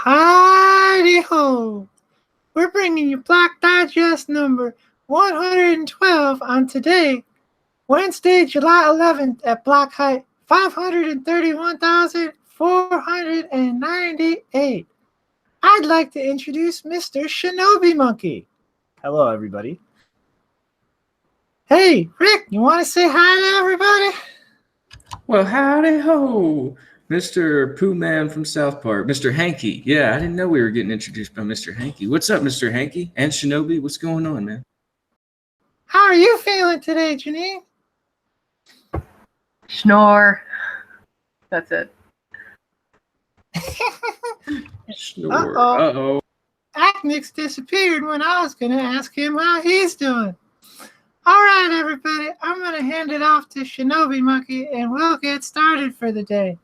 Howdy ho! We're bringing you Block Digest number 112 on today, Wednesday, July 11th at block height 531,498. I'd like to introduce Mr. Shinobi Monkey. Hello, everybody. Hey, Rick, you want to say hi to everybody? Well, howdy ho, Mr. Pooh Man from South Park, Mr. Hanky. Yeah, I didn't know we were getting introduced by Mr. Hanky. What's up, Mr. Hanky? And Shinobi, what's going on, man? How are you feeling today, Janine? Schnorr. That's it. Schnorr. Uh-oh. Acnix disappeared when I was going to ask him how he's doing. All right, everybody, I'm going to hand it off to Shinobi Monkey, and we'll get started for the day.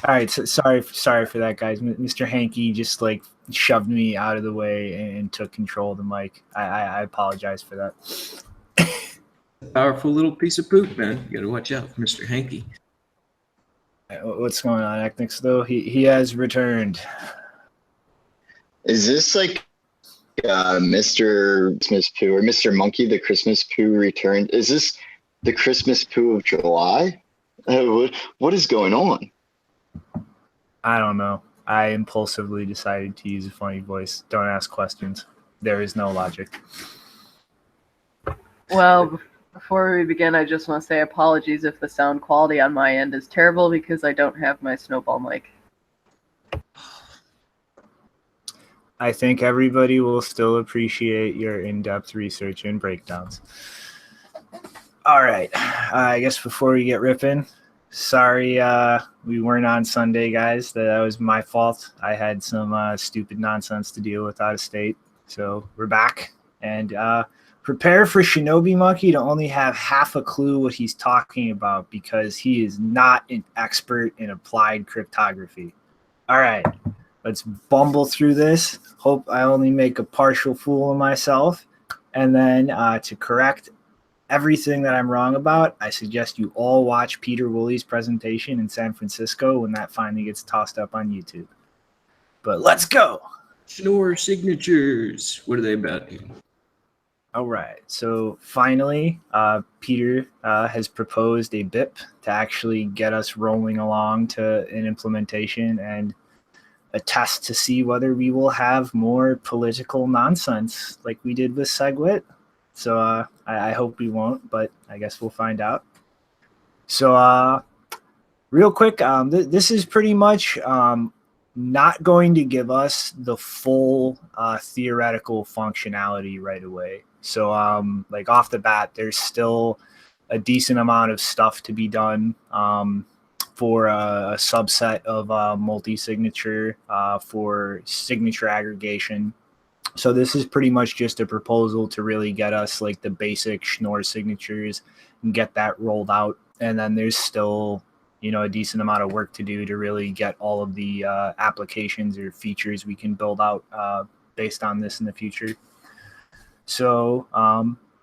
All right, so sorry for that, guys. Mr. Hanky just shoved me out of the way and took control of the mic. I apologize for that. Powerful little piece of poop, man. You got to watch out for Mr. Hanky. What's going on, Acnix, though? He has returned. Is this like Mr. Christmas Poo or Mr. Monkey, the Christmas Poo returned? Is this the Christmas Poo of July? What is going on? I don't know. I impulsively decided to use a funny voice. Don't ask questions. There is no logic. Well, before we begin, I just want to say apologies if the sound quality on my end is terrible because I don't have my snowball mic. I think everybody will still appreciate your in-depth research and breakdowns. All right. I guess before we get ripping, sorry we weren't on Sunday, guys. That was my fault. I had some stupid nonsense to deal with out of state. So we're back. And prepare for Shinobi Monkey to only have half a clue what he's talking about because he is not an expert in applied cryptography. All right. Let's bumble through this. Hope I only make a partial fool of myself. And then to correct everything that I'm wrong about, I suggest you all watch Peter Woolley's presentation in San Francisco when that finally gets tossed up on YouTube. But let's go. Schnorr signatures. What are they about? All right. So finally, Peter has proposed a BIP to actually get us rolling along to an implementation and a test to see whether we will have more political nonsense like we did with SegWit. So I hope we won't, but I guess we'll find out. So real quick, this is pretty much not going to give us the full theoretical functionality right away. So like off the bat, there's still a decent amount of stuff to be done for a subset of multi-signature for signature aggregation. So this is pretty much just a proposal to really get us like the basic Schnorr signatures and get that rolled out. And then there's still, a decent amount of work to do to really get all of the applications or features we can build out based on this in the future. So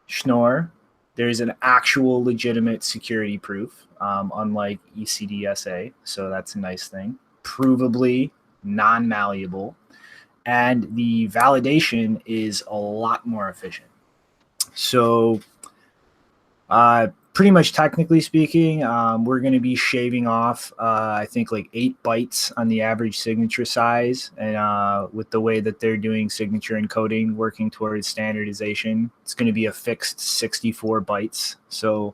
Schnorr, there's an actual legitimate security proof, unlike ECDSA. So that's a nice thing. Provably non-malleable. And the validation is a lot more efficient. So pretty much technically speaking, we're going to be shaving off, I think, like 8 bytes on the average signature size. And with the way that they're doing signature encoding, working towards standardization, it's going to be a fixed 64 bytes. So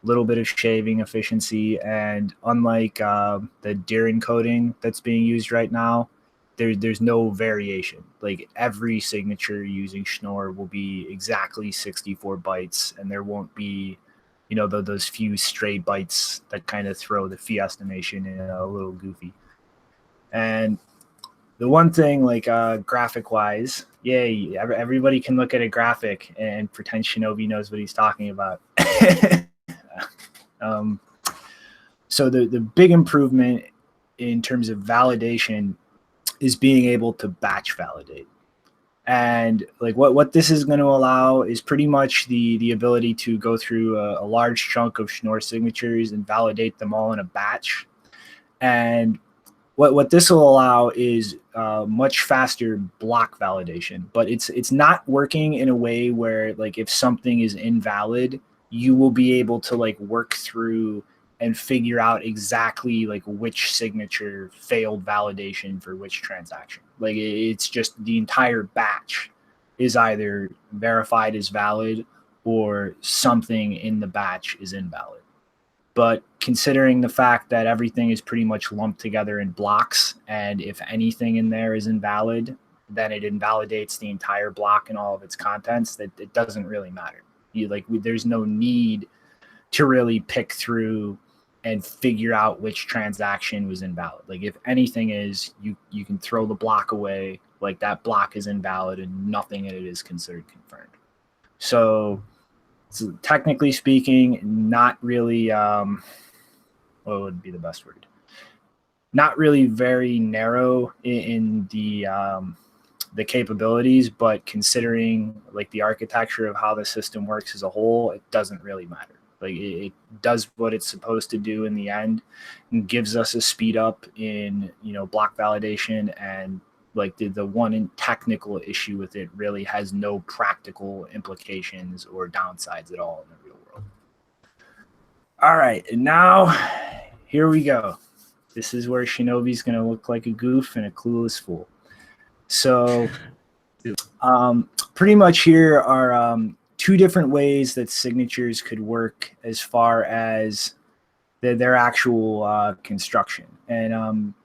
a little bit of shaving efficiency. And unlike the DIR encoding that's being used right now, there's no variation. Like every signature using Schnorr will be exactly 64 bytes, and there won't be, those few stray bytes that kind of throw the fee estimation in a little goofy. And the one thing, like graphic-wise, yay, everybody can look at a graphic and pretend Shinobi knows what he's talking about. So the big improvement in terms of validation is being able to batch validate. And like what this is going to allow is pretty much the ability to go through a large chunk of Schnorr signatures and validate them all in a batch. And what this will allow is much faster block validation, but it's not working in a way where like if something is invalid, you will be able to like work through and figure out exactly like which signature failed validation for which transaction. Like it's just the entire batch is either verified as valid or something in the batch is invalid. But considering the fact that everything is pretty much lumped together in blocks, and if anything in there is invalid, then it invalidates the entire block and all of its contents, that it doesn't really matter. There's no need to really pick through and figure out which transaction was invalid. Like if anything is, you can throw the block away, like that block is invalid and nothing in it is considered confirmed. So technically speaking, not really, what would be the best word? Not really very narrow in the capabilities, but considering like the architecture of how the system works as a whole, it doesn't really matter. Like it does what it's supposed to do in the end and gives us a speed up in, block validation. And like the one technical issue with it really has no practical implications or downsides at all in the real world. All right. And now here we go. This is where Shinobi's going to look like a goof and a clueless fool. So pretty much here are two different ways that signatures could work as far as their actual construction. And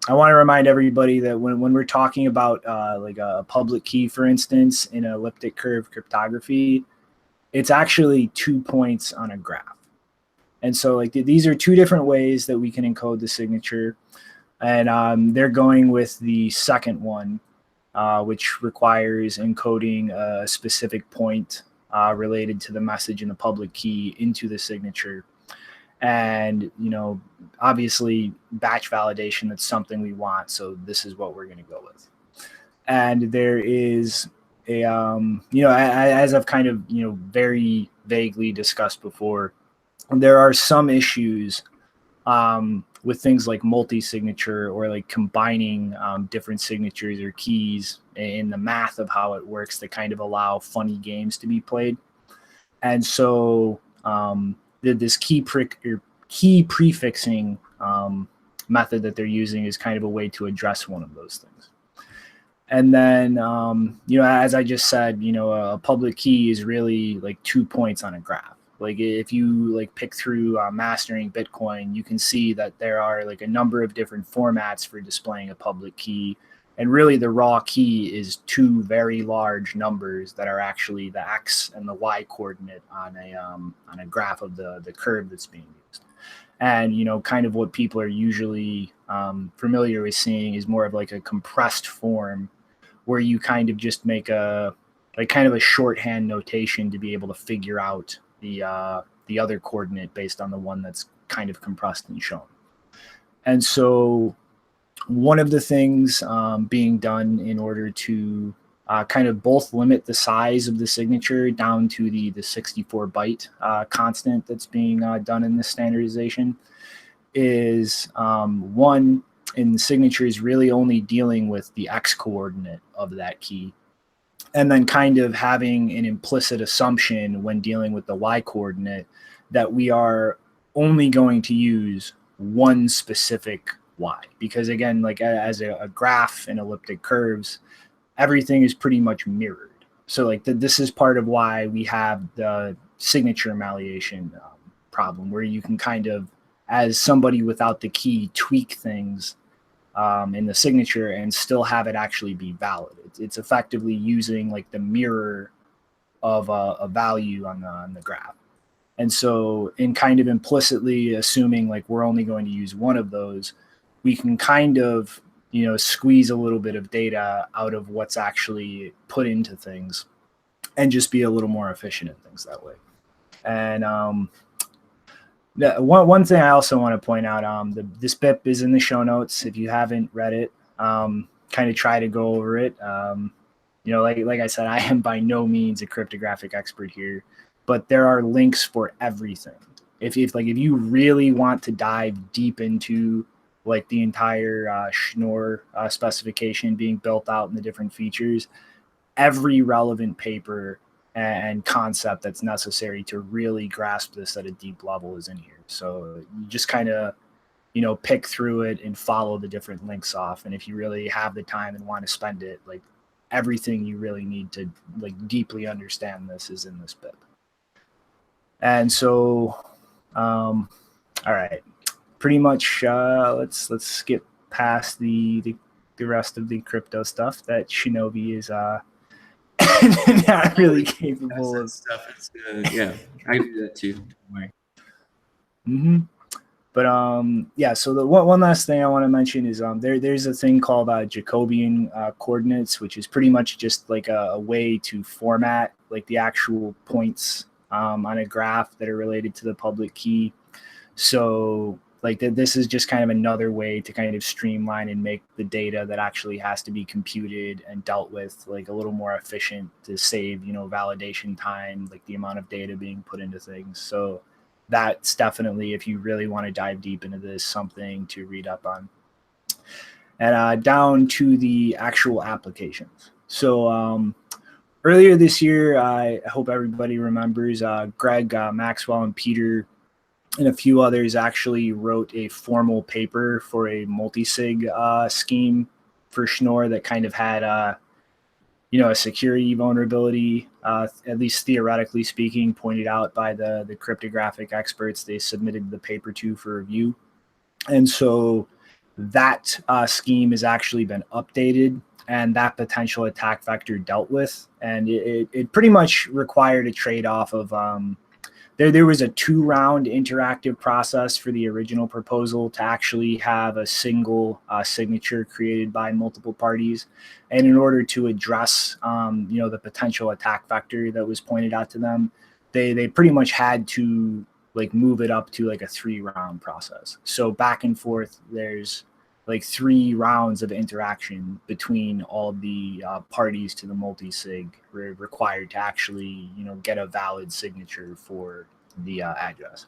I want to remind everybody that when we're talking about like a public key, for instance, in elliptic curve cryptography, it's actually 2 points on a graph. And so like these are two different ways that we can encode the signature. And they're going with the second one, which requires encoding a specific point related to the message in the public key into the signature. And, obviously batch validation, that's something we want. So this is what we're going to go with. And there is a, as I've kind of, very vaguely discussed before, there are some issues with things like multi-signature or like combining different signatures or keys in the math of how it works that kind of allow funny games to be played. And so this key prefixing method that they're using is kind of a way to address one of those things. And then, as I just said, a public key is really like 2 points on a graph. Like if you like pick through mastering Bitcoin, you can see that there are like a number of different formats for displaying a public key. And really the raw key is two very large numbers that are actually the X and the Y coordinate on a graph of the curve that's being used. And, kind of what people are usually familiar with seeing is more of like a compressed form where you kind of just make a shorthand notation to be able to figure out the other coordinate based on the one that's kind of compressed and shown. And so one of the things being done in order to kind of both limit the size of the signature down to the 64 byte constant that's being done in this standardization is one, in the signature is really only dealing with the X coordinate of that key. And then kind of having an implicit assumption when dealing with the Y coordinate that we are only going to use one specific Y. Because again, like as a graph in elliptic curves, everything is pretty much mirrored. So like this is part of why we have the signature malleation problem, where you can kind of, as somebody without the key, tweak things in the signature and still have it actually be valid. It's effectively using like the mirror of a value on the graph. And so in kind of implicitly assuming like we're only going to use one of those, we can kind of, squeeze a little bit of data out of what's actually put into things and just be a little more efficient in things that way. And one thing I also want to point out, this BIP is in the show notes. If you haven't read it, kind of try to go over it. Like I said, I am by no means a cryptographic expert here, but there are links for everything. If you really want to dive deep into like the entire Schnorr specification being built out and the different features, every relevant paper and concept that's necessary to really grasp this at a deep level is in here. So you just kind of, pick through it and follow the different links off. And if you really have the time and want to spend it, like everything you really need to like deeply understand this is in this bit. And so, all right, pretty much let's skip past the rest of the crypto stuff that Shinobi is not really capable of stuff. Yeah, I do that too. Don't worry. Mm-hmm. But yeah. So the one last thing I want to mention is there's a thing called Jacobian coordinates, which is pretty much just like a way to format like the actual points on a graph that are related to the public key. So like this is just kind of another way to kind of streamline and make the data that actually has to be computed and dealt with like a little more efficient to save, validation time, like the amount of data being put into things. So that's definitely, if you really want to dive deep into this, something to read up on. And down to the actual applications. So earlier this year, I hope everybody remembers, Greg, Maxwell, and Peter and a few others actually wrote a formal paper for a multi-sig scheme for Schnorr that kind of had a security vulnerability, at least theoretically speaking, pointed out by the cryptographic experts they submitted the paper to for review. And so that scheme has actually been updated and that potential attack vector dealt with. And it pretty much required a trade-off of there was a 2-round interactive process for the original proposal to actually have a single signature created by multiple parties. And in order to address, the potential attack vector that was pointed out to them, they pretty much had to like move it up to like a 3-round process. So back and forth, there's like 3 rounds of interaction between all the parties to the multi-sig required to actually, get a valid signature for the address.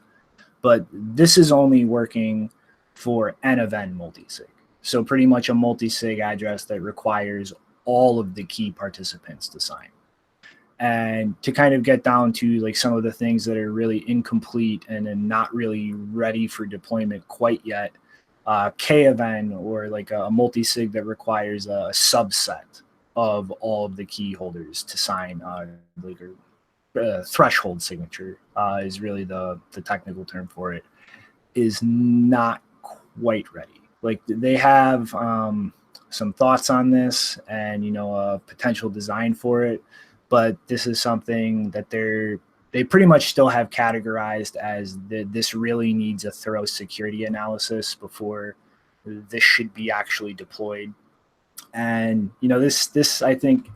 But this is only working for N of N multi-sig. So pretty much a multi-sig address that requires all of the key participants to sign. And to kind of get down to like some of the things that are really incomplete and then not really ready for deployment quite yet, K of N, or like a multi-sig that requires a subset of all of the key holders to sign, like a threshold signature is really the technical term for it, is not quite ready. Like they have some thoughts on this and a potential design for it, but this is something that they pretty much still have categorized as this really needs a thorough security analysis before this should be actually deployed. And this I think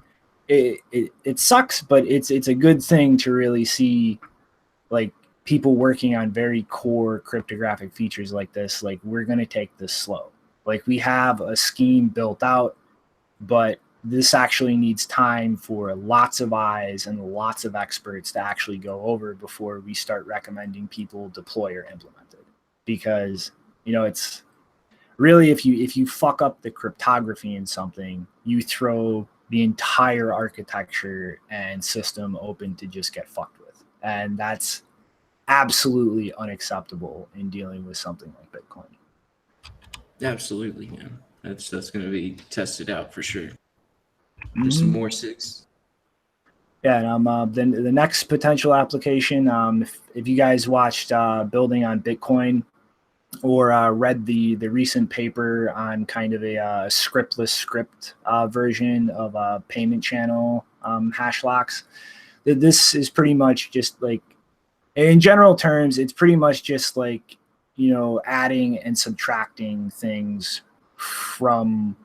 it sucks, but it's a good thing to really see like people working on very core cryptographic features like this. Like we're going to take this slow. Like we have a scheme built out, but this actually needs time for lots of eyes and lots of experts to actually go over before we start recommending people deploy or implement it. Because, it's really, if you fuck up the cryptography in something, you throw the entire architecture and system open to just get fucked with. And that's absolutely unacceptable in dealing with something like Bitcoin. Absolutely, yeah. That's going to be tested out for sure. There's some more SIGs. Yeah, and then the next potential application, if you guys watched Building on Bitcoin or read the recent paper on kind of a scriptless script version of a payment channel hash locks, this is pretty much just like, in general terms, it's pretty much just like, adding and subtracting things from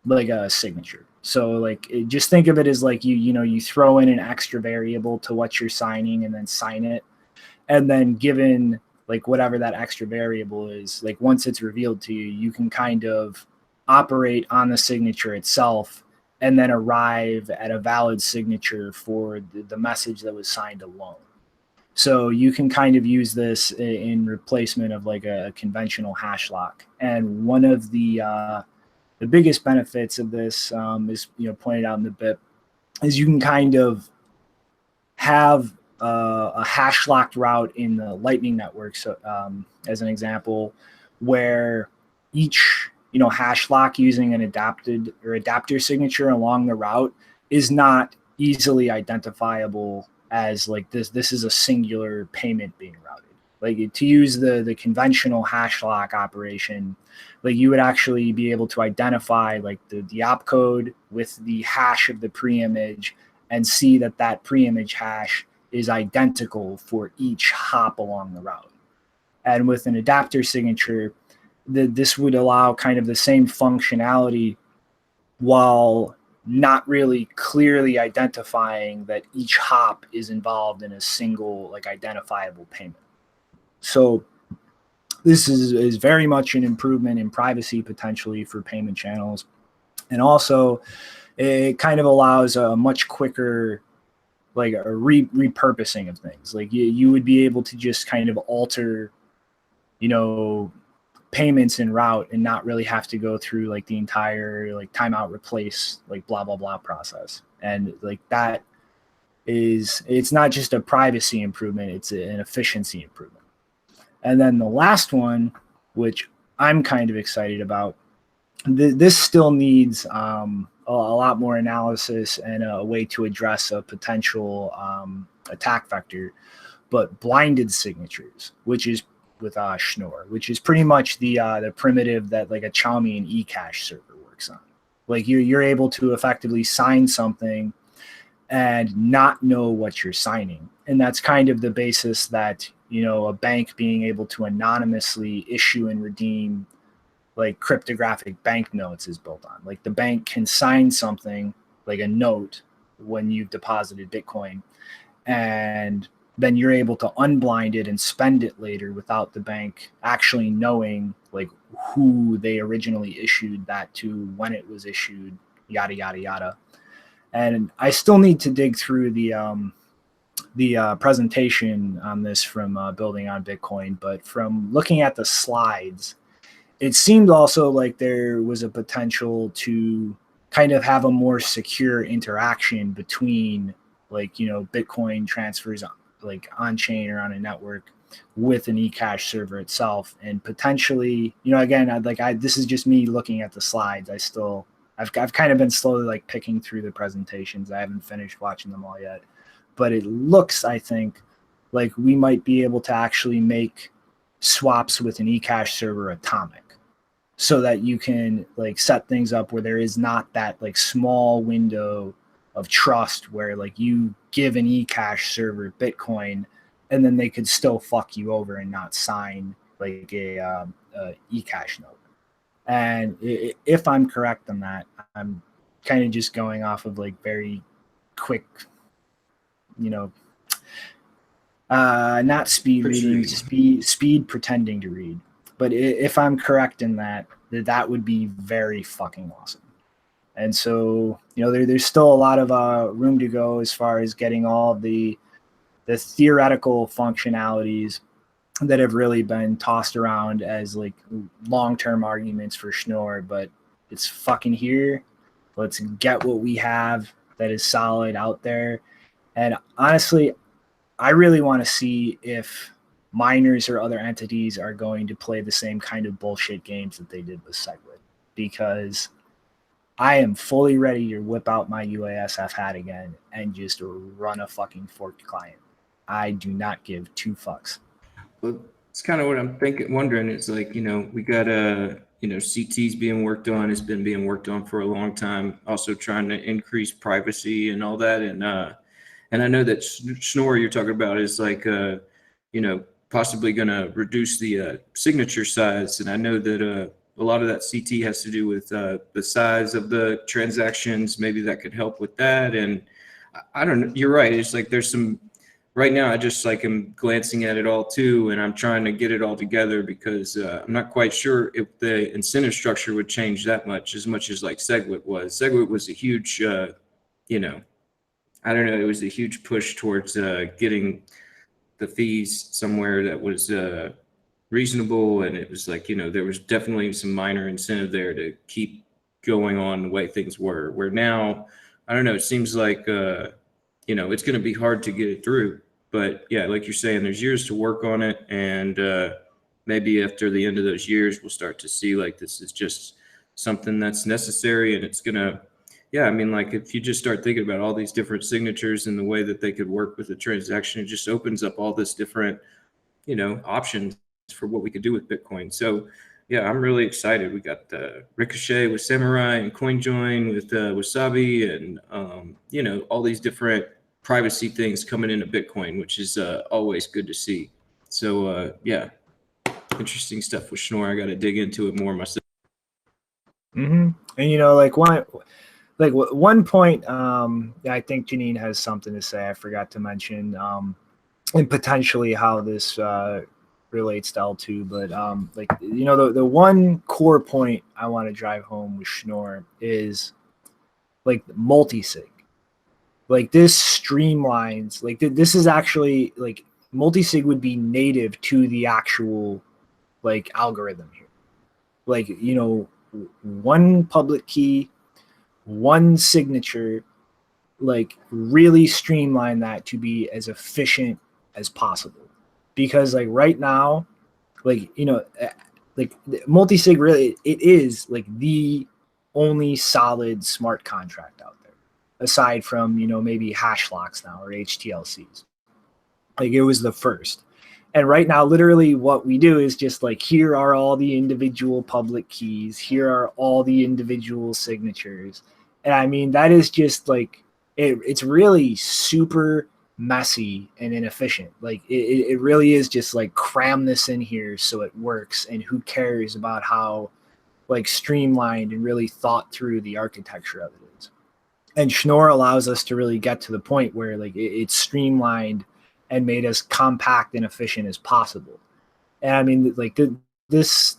like a signature. So like, just think of it as like you throw in an extra variable to what you're signing and then sign it. And then given like whatever that extra variable is, like once it's revealed to you, you can kind of operate on the signature itself and then arrive at a valid signature for the message that was signed alone. So you can kind of use this in replacement of like a conventional hash lock. And one of the biggest benefits of this is, pointed out in the BIP, is you can kind of have a hash locked route in the Lightning Network. So as an example, where each hash lock using an adapter signature along the route is not easily identifiable as like this is a singular payment being routed. Like to use the conventional hash lock operation, like you would actually be able to identify like the opcode with the hash of the pre-image and see that pre-image hash is identical for each hop along the route. And with an adapter signature, this would allow kind of the same functionality while not really clearly identifying that each hop is involved in a single like identifiable payment. So this is very much an improvement in privacy potentially for payment channels. And also it kind of allows a much quicker like a repurposing of things. Like you would be able to just kind of alter, payments en route and not really have to go through like the entire like timeout replace like blah blah blah process. And like that is, it's not just a privacy improvement, it's an efficiency improvement. And then the last one, which I'm kind of excited about, this still needs a lot more analysis and a way to address a potential attack vector, but blinded signatures, which is with Schnorr, which is pretty much the primitive that like a Xiaomi and eCash server works on. Like you're able to effectively sign something and not know what you're signing. And that's kind of the basis that, a bank being able to anonymously issue and redeem like cryptographic banknotes is built on. Like the bank can sign something like a note when you've deposited Bitcoin, and then you're able to unblind it and spend it later without the bank actually knowing like who they originally issued that to, when it was issued, yada, yada, yada. And I still need to dig through the presentation on this from Building on Bitcoin, but from looking at the slides, it seemed also like there was a potential to kind of have a more secure interaction between like, Bitcoin transfers like on chain or on a network with an eCash server itself. And potentially, again, this is just me looking at the slides. I've kind of been slowly like picking through the presentations. I haven't finished watching them all yet, but it looks, I think, like we might be able to actually make swaps with an eCash server atomic, so that you can like set things up where there is not that like small window of trust where like you give an eCash server Bitcoin and then they could still fuck you over and not sign like a eCash note. And if I'm correct on that, I'm kind of just going off of like very quick, not speed reading, speed pretending to read. But if I'm correct in that would be very fucking awesome. And so, there's still a lot of room to go as far as getting all the theoretical functionalities that have really been tossed around as like long-term arguments for Schnorr, but it's fucking here. Let's get what we have that is solid out there. And honestly, I really want to see if miners or other entities are going to play the same kind of bullshit games that they did with SegWit, because I am fully ready to whip out my UASF hat again and just run a fucking forked client. I do not give two fucks. Well, it's kind of what I'm wondering. It's like, we got CT's being worked on. It's been being worked on for a long time. Also trying to increase privacy and all that. And I know that Schnorr you're talking about is like, possibly going to reduce the signature size. And I know that a lot of that CT has to do with the size of the transactions. Maybe that could help with that. And I don't know. You're right. It's like there's some. Right now, I just like am glancing at it all too, and I'm trying to get it all together because I'm not quite sure if the incentive structure would change that much as like SegWit was. SegWit was a huge, I don't know, it was a huge push towards getting the fees somewhere that was reasonable, and it was like, there was definitely some minor incentive there to keep going on the way things were. Where now, I don't know, it seems like it's going to be hard to get it through. But yeah, like you're saying, there's years to work on it, and maybe after the end of those years, we'll start to see like this is just something that's necessary, and it's gonna, yeah, I mean, like if you just start thinking about all these different signatures and the way that they could work with the transaction, it just opens up all this different, options for what we could do with Bitcoin. So yeah, I'm really excited. We got the Ricochet with Samurai and CoinJoin with Wasabi, and all these different privacy things coming into Bitcoin, which is always good to see. So yeah, interesting stuff with Schnorr. I got to dig into it more myself. And like one point, I think Janine has something to say. I forgot to mention, and potentially how this relates to L2. But the one core point I want to drive home with Schnorr is like multi-sig. Like this streamlines. Like this is actually like multi-sig would be native to the actual like algorithm here. Like one public key, one signature, like really streamline that to be as efficient as possible. Because like right now, like like multi-sig really, it is like the only solid smart contract out there, aside from maybe hash locks now or HTLCs. Like it was the first. And right now, literally what we do is just like, here are all the individual public keys. Here are all the individual signatures. And I mean, that is just like, it's really super messy and inefficient. Like it really is just like cram this in here so it works. And who cares about how like streamlined and really thought through the architecture of it is. And Schnorr allows us to really get to the point where like it's streamlined and made as compact and efficient as possible. And I mean, like this,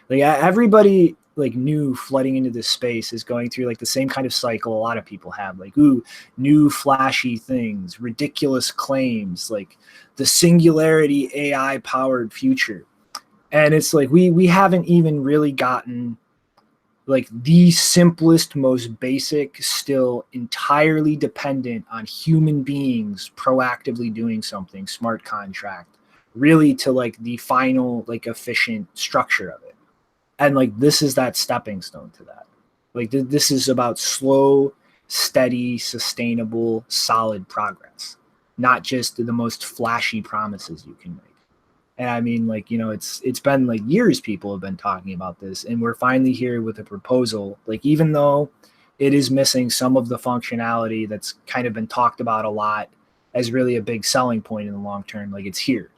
like everybody like new flooding into this space is going through like the same kind of cycle a lot of people have. Like, ooh, new flashy things, ridiculous claims, like the singularity AI powered future. And it's like we haven't even really gotten like the simplest, most basic, still entirely dependent on human beings proactively doing something, smart contract, really to like the final like efficient structure of it. And like this is that stepping stone to that. Like this is about slow, steady, sustainable, solid progress, not just the most flashy promises you can make. And I mean, like, it's been like years people have been talking about this, and we're finally here with a proposal. Like, even though it is missing some of the functionality that's kind of been talked about a lot as really a big selling point in the long term, like it's here.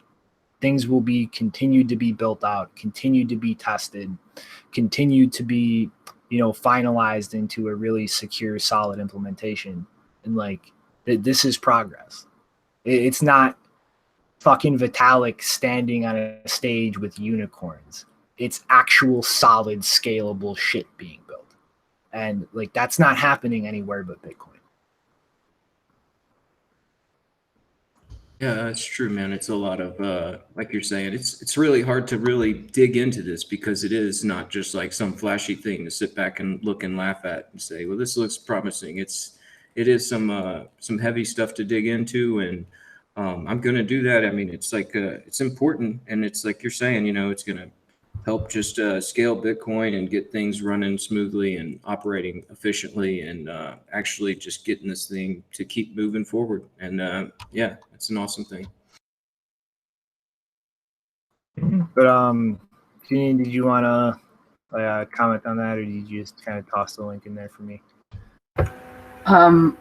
Things will be continued to be built out, continued to be tested, continued to be, finalized into a really secure, solid implementation. And like, this is progress. It's not fucking Vitalik standing on a stage with unicorns. It's actual solid, scalable shit being built. And like, that's not happening anywhere but Bitcoin. Yeah, that's true, man. It's a lot of, like you're saying, it's really hard to really dig into this because it is not just like some flashy thing to sit back and look and laugh at and say, well, this looks promising. It is some heavy stuff to dig into, and I'm going to do that. I mean, it's like, it's important, and it's like you're saying, it's going to help just scale Bitcoin and get things running smoothly and operating efficiently, and actually just getting this thing to keep moving forward. And yeah, it's an awesome thing. But Jeanine, did you want to comment on that, or did you just kind of toss the link in there for me?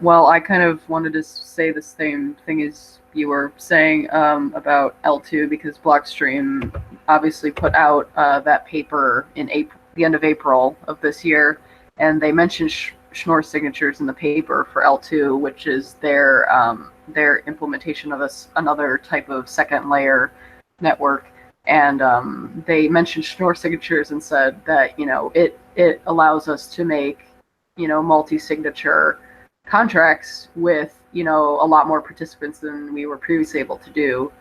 Well, I kind of wanted to say the same thing as you were saying about L2, because Blockstream obviously put out that paper in the end of April of this year, and they mentioned Schnorr signatures in the paper for L2, which is their implementation of another type of second layer network. And they mentioned Schnorr signatures and said that it allows us to make multi-signature contracts with a lot more participants than we were previously able to do.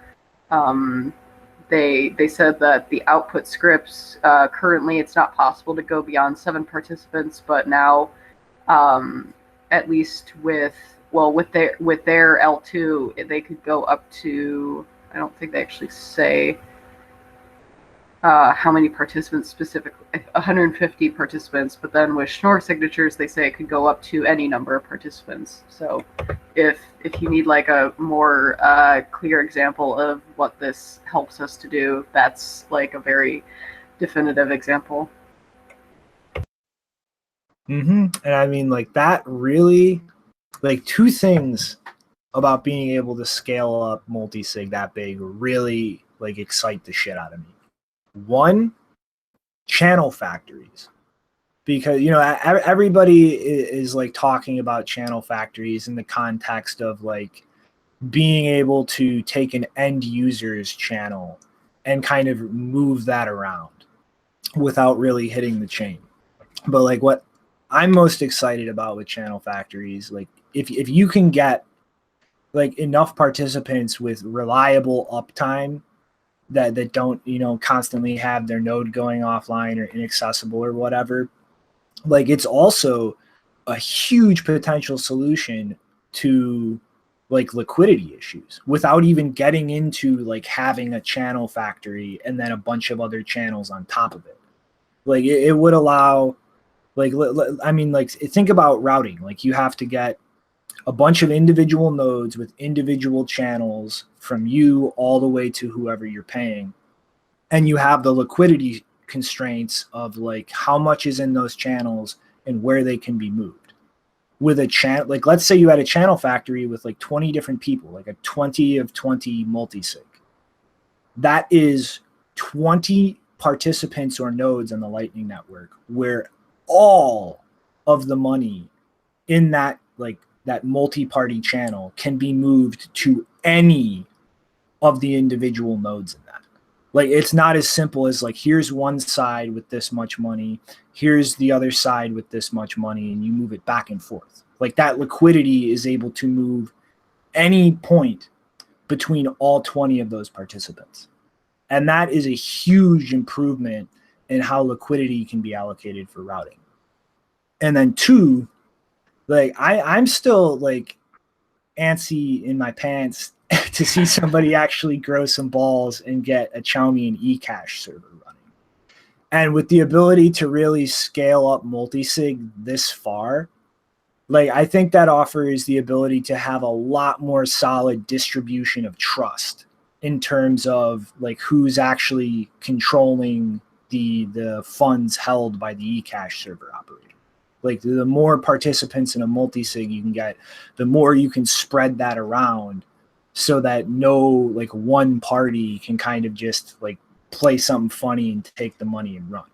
They said that the output scripts, currently it's not possible to go beyond 7 participants, but now, at least with their L2, they could go up to, I don't think they actually say how many participants specifically, 150 participants, but then with Schnorr signatures, they say it could go up to any number of participants. So if you need like a more clear example of what this helps us to do, that's like a very definitive example. And I mean, like, that really, like, two things about being able to scale up multi-sig that big really like excite the shit out of me. One, channel factories, because everybody is like talking about channel factories in the context of like being able to take an end user's channel and kind of move that around without really hitting the chain. But like what I'm most excited about with channel factories, like if you can get like enough participants with reliable uptime that don't, constantly have their node going offline or inaccessible or whatever, like it's also a huge potential solution to like liquidity issues without even getting into like having a channel factory and then a bunch of other channels on top of it. Like it would allow, like, I mean, like think about routing. Like you have to get a bunch of individual nodes with individual channels from you all the way to whoever you're paying. And you have the liquidity constraints of like how much is in those channels and where they can be moved. With a channel, like let's say you had a channel factory with like 20 different people, like a 20 of 20 multi-sig. That is 20 participants or nodes on the Lightning Network where all of the money in that multi-party channel can be moved to any of the individual nodes in that. Like it's not as simple as like here's one side with this much money, here's the other side with this much money, and you move it back and forth. Like that liquidity is able to move any point between all 20 of those participants. And that is a huge improvement in how liquidity can be allocated for routing. And then two, like I'm still like antsy in my pants to see somebody actually grow some balls and get a Xiaomi and eCash server running. And with the ability to really scale up multi-sig this far, like I think that offers the ability to have a lot more solid distribution of trust in terms of like who's actually controlling the funds held by the eCash server operator. Like the more participants in a multi-sig you can get, the more you can spread that around so that no like one party can kind of just like play something funny and take the money and run,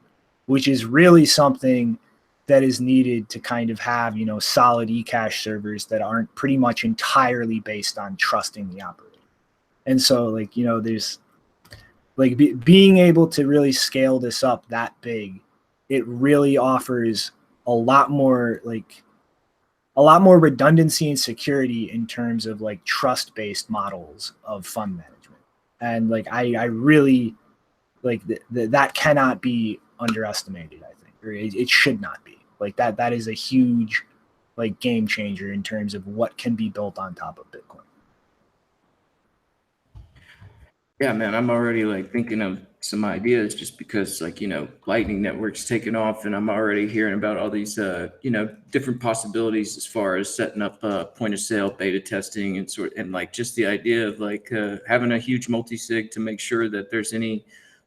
which is really something that is needed to kind of have, solid eCash servers that aren't pretty much entirely based on trusting the operator. And so like, there's like being able to really scale this up that big, it really offers a lot more redundancy and security in terms of like trust-based models of fund management. And like, I really like that cannot be underestimated, I think, or it should not be. Like that is a huge like game changer in terms of what can be built on top of Bitcoin. Yeah, man, I'm already like thinking of some ideas just because like, Lightning Network's taking off and I'm already hearing about all these, different possibilities as far as setting up point of sale beta testing and like just the idea of like having a huge multi-sig to make sure that there's any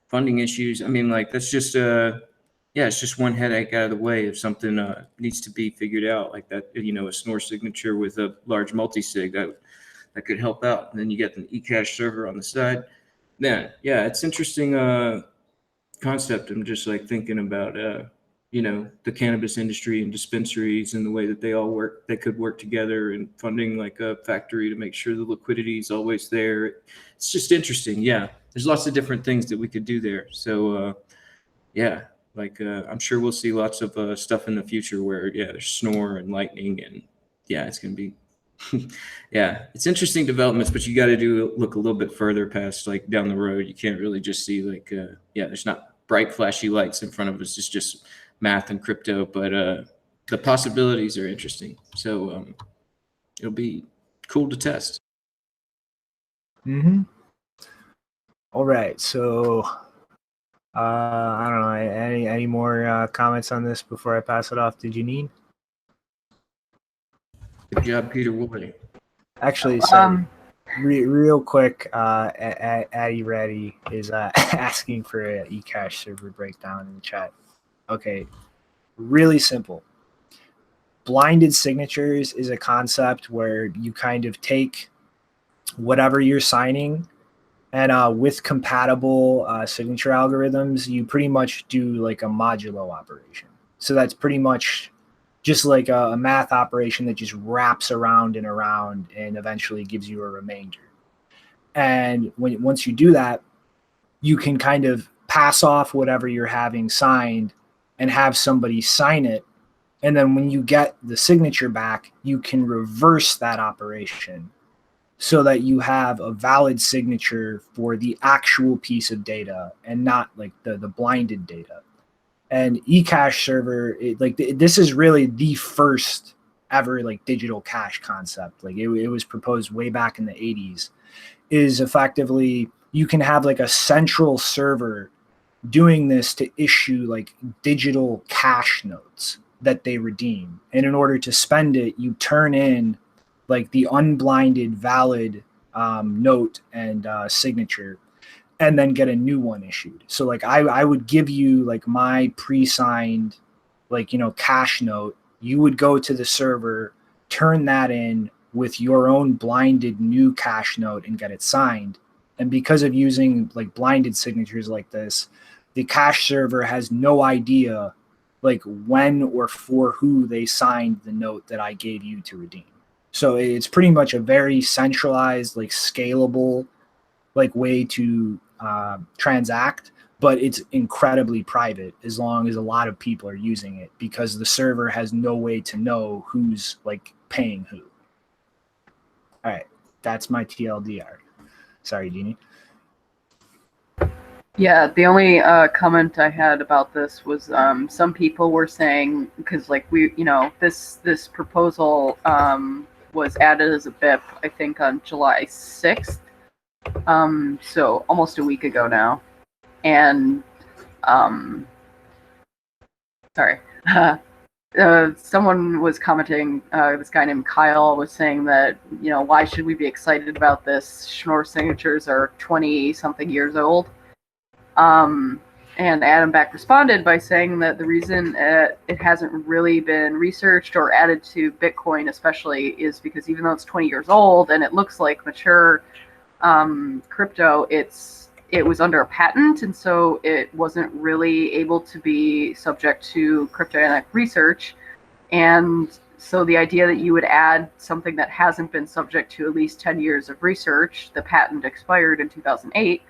funding issues. I mean, like that's just, it's just one headache out of the way if something needs to be figured out like that, a Schnorr signature with a large multi-sig that could help out. And then you get an eCash server on the side. Yeah, it's interesting concept. I'm just like thinking about the cannabis industry and dispensaries and the way that they all work. They could work together and funding like a factory to make sure the liquidity is always there. It's just interesting. Yeah, there's lots of different things that we could do there. So I'm sure we'll see lots of stuff in the future where there's Schnorr and Lightning and it's gonna be Yeah, it's interesting developments, but you got to look a little bit further past like down the road. You can't really just see like yeah, there's not bright flashy lights in front of us. It's just math and crypto, but the possibilities are interesting. So it'll be cool to test. Mm-hmm. All right, so I don't know, any more comments on this before I pass it off to Janine? Good job, Peter Wooley. Actually, sorry, real quick, Addy Reddy is asking for an eCash server breakdown in the chat. Okay, really simple. Blinded signatures is a concept where you kind of take whatever you're signing, and with compatible signature algorithms, you pretty much do like a modulo operation. So that's pretty much just like a math operation that just wraps around and around and eventually gives you a remainder. And once you do that, you can kind of pass off whatever you're having signed and have somebody sign it. And then when you get the signature back, you can reverse that operation so that you have a valid signature for the actual piece of data and not like the blinded data. And eCash server, this is really the first ever like digital cash concept. Like it was proposed way back in the 80s. Is effectively you can have like a central server doing this to issue like digital cash notes that they redeem. And in order to spend it, you turn in like the unblinded valid note and signature, and then get a new one issued. So like I would give you like my pre-signed like, cash note. You would go to the server, turn that in with your own blinded new cash note and get it signed. And because of using like blinded signatures like this, the cash server has no idea like when or for who they signed the note that I gave you to redeem. So it's pretty much a very centralized, like scalable, like way to transact, but it's incredibly private as long as a lot of people are using it, because the server has no way to know who's like paying who. All right, that's my TLDR. Sorry, Jeannie. Yeah, the only comment I had about this was some people were saying, because like this proposal was added as a BIP, I think on July 6th, so almost a week ago now, and sorry. Someone was commenting, this guy named Kyle was saying that, why should we be excited about this? Schnorr signatures are 20-something years old. And Adam back responded by saying that the reason it hasn't really been researched or added to Bitcoin especially is because even though it's 20 years old and it looks like mature crypto, it was under a patent, and so it wasn't really able to be subject to cryptographic research. And so the idea that you would add something that hasn't been subject to at least 10 years of research, the patent expired in 2008,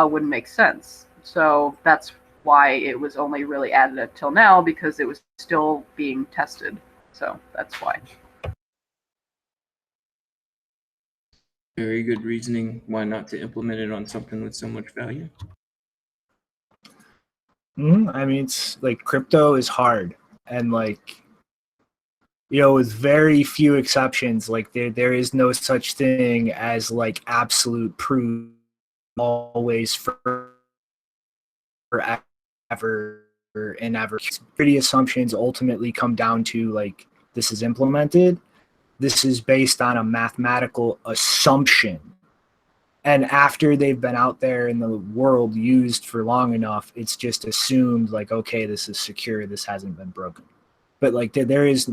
wouldn't make sense. So that's why it was only really added until now, because it was still being tested. So that's why. Very good reasoning why not to implement it on something with so much value. I mean, it's like crypto is hard, and like, with very few exceptions, like there is no such thing as like absolute proof always forever and ever. Pretty assumptions ultimately come down to like, this is implemented. This is based on a mathematical assumption. And after they've been out there in the world used for long enough, it's just assumed like, okay, this is secure. This hasn't been broken. But like there is,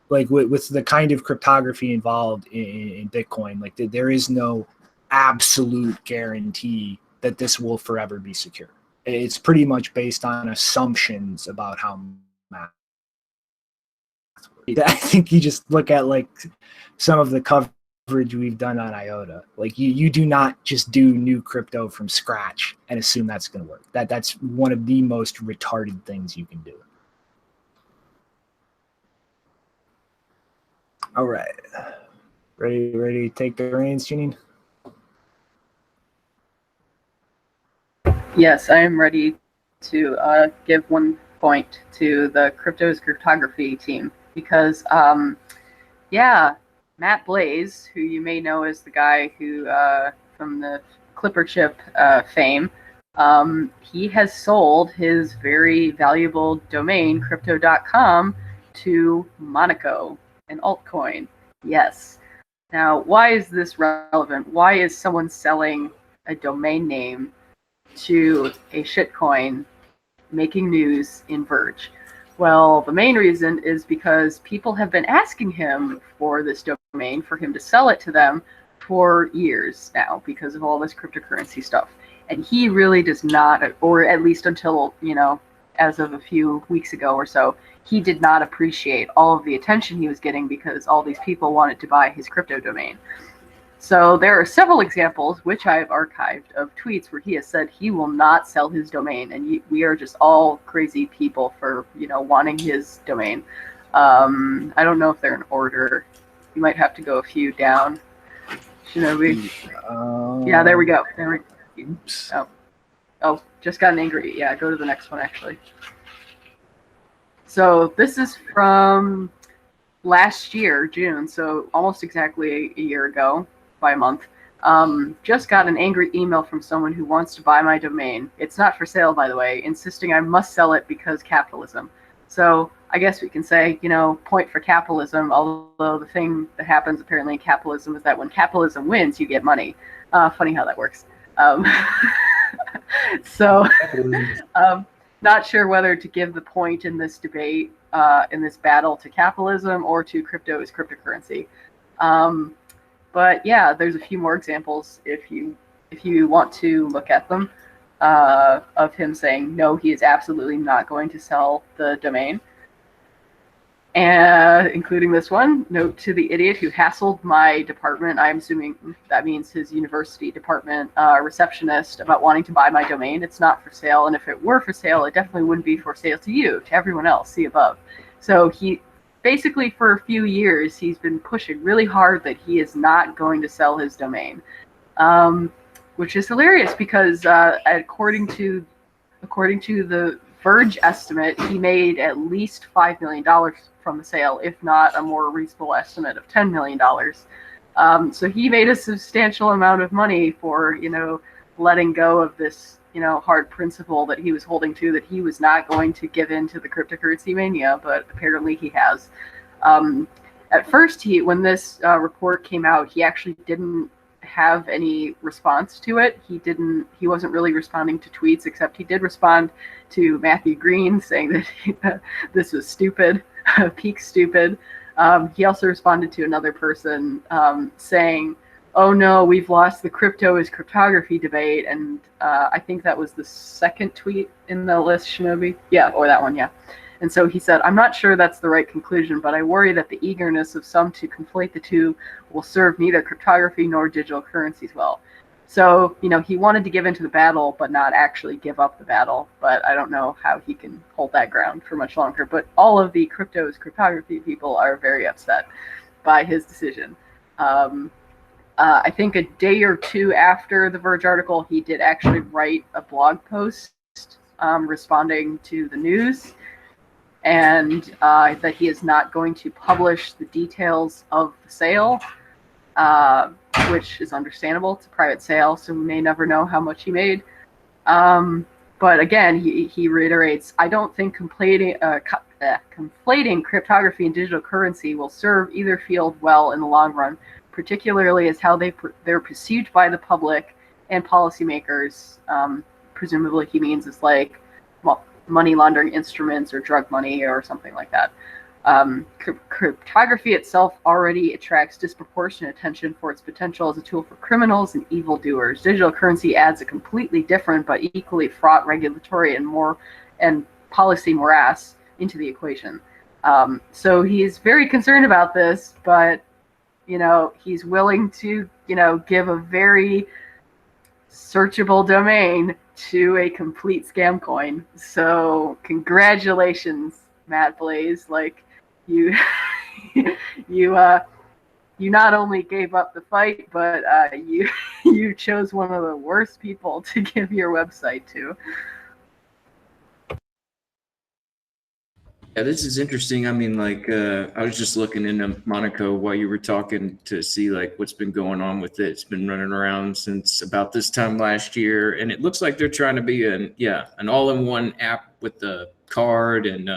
like with the kind of cryptography involved in Bitcoin, like there is no absolute guarantee that this will forever be secure. It's pretty much based on assumptions about how math. I think you just look at like some of the coverage we've done on IOTA. Like you do not just do new crypto from scratch and assume that's going to work. That's one of the most retarded things you can do. All right. Ready to take the reins, Janine? Yes, I am ready to give 1 point to the cryptography team because, yeah, Matt Blaze, who you may know as the guy who from the Clipper chip fame, he has sold his very valuable domain crypto.com to Monaco, an altcoin. Yes. Now, why is this relevant? Why is someone selling a domain name to a shitcoin making news in Verge? Well, the main reason is because people have been asking him for this domain for him to sell it to them for years now because of all this cryptocurrency stuff. And he really does not, or at least until, as of a few weeks ago or so, he did not appreciate all of the attention he was getting because all these people wanted to buy his crypto domain. So there are several examples, which I've archived, of tweets where he has said he will not sell his domain, and we are just all crazy people for wanting his domain. I don't know if they're in order. You might have to go a few down. Shinobi. Yeah, there we go. Oops. Oh, just got an angry. Yeah, go to the next one actually. So this is from last year, June, so almost exactly a year ago by a month. Just got an angry email from someone who wants to buy my domain. It's not for sale, by the way, insisting I must sell it because capitalism. So I guess we can say, point for capitalism, although the thing that happens apparently in capitalism is that when capitalism wins, you get money. Funny how that works. So not sure whether to give the point in this debate, in this battle, to capitalism or to crypto as cryptocurrency. But yeah, there's a few more examples if you want to look at them, of him saying no, he is absolutely not going to sell the domain. And including this one, note to the idiot who hassled my department, I'm assuming that means his university department receptionist, about wanting to buy my domain. It's not for sale, and if it were for sale, it definitely wouldn't be for sale to you, to everyone else, see above. So he basically, for a few years, he's been pushing really hard that he is not going to sell his domain, which is hilarious because according to the Verge estimate, he made at least $5 million from the sale, if not a more reasonable estimate of $10 million. So he made a substantial amount of money for, letting go of this, hard principle that he was holding to, that he was not going to give in to the cryptocurrency mania, but apparently he has. At first, when this report came out, he actually didn't have any response to it. He wasn't really responding to tweets, except he did respond to Matthew Green saying that this was stupid, peak stupid. He also responded to another person saying, oh no, we've lost the crypto is cryptography debate, and I think that was the second tweet in the list, Shinobi. Yeah, or that one, yeah. And so he said, I'm not sure that's the right conclusion, but I worry that the eagerness of some to conflate the two will serve neither cryptography nor digital currencies well. So, he wanted to give into the battle, but not actually give up the battle. But I don't know how he can hold that ground for much longer. But all of the cryptography people are very upset by his decision. I think a day or two after the Verge article, he did actually write a blog post responding to the news, and that he is not going to publish the details of the sale, which is understandable. It's a private sale, so we may never know how much he made. But again, he reiterates, I don't think conflating cryptography and digital currency will serve either field well in the long run, particularly as how they're perceived by the public and policymakers. Presumably he means it's like, well, money laundering instruments or drug money or something like that. Cryptography itself already attracts disproportionate attention for its potential as a tool for criminals and evildoers. Digital currency adds a completely different but equally fraught regulatory and policy morass into the equation. So he's very concerned about this, but he's willing to give a very searchable domain to a complete scam coin. So congratulations, Matt Blaze. Like you you not only gave up the fight, but you you chose one of the worst people to give your website to. Yeah, this is interesting. I mean, like, I was just looking into Monaco while you were talking to see like what's been going on with it. It's been running around since about this time last year, and it looks like they're trying to be an all-in-one app with the card and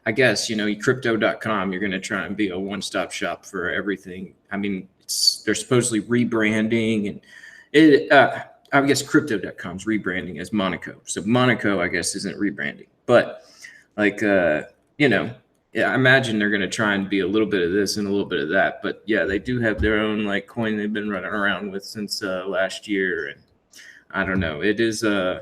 I guess crypto.com. You're going to try and be a one-stop shop for everything. I mean, they're supposedly rebranding, and I guess crypto.com's rebranding as Monaco. So Monaco, I guess, isn't rebranding, but like, yeah, I imagine they're going to try and be a little bit of this and a little bit of that. But yeah, they do have their own like coin they've been running around with since last year. And I don't know. It is, I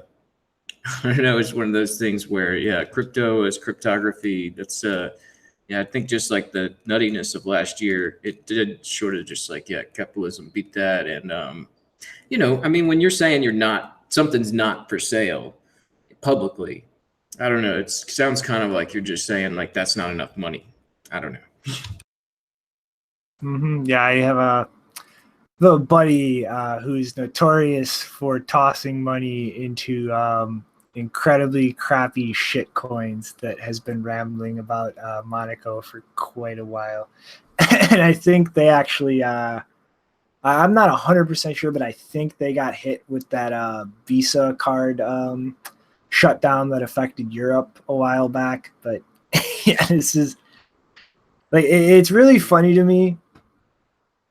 don't know. It's one of those things where, yeah, crypto is cryptography. That's, yeah, I think just like the nuttiness of last year, it did sort of just like, yeah, capitalism beat that. And, I mean, when you're saying something's not for sale publicly, I don't know. It sounds kind of like you're just saying like that's not enough money. I don't know. Yeah, I have a little buddy who's notorious for tossing money into incredibly crappy shit coins that has been rambling about Monaco for quite a while. And I think they actually, I'm not 100% sure, but I think they got hit with that Visa card shutdown that affected Europe a while back. But yeah, this is like, it's really funny to me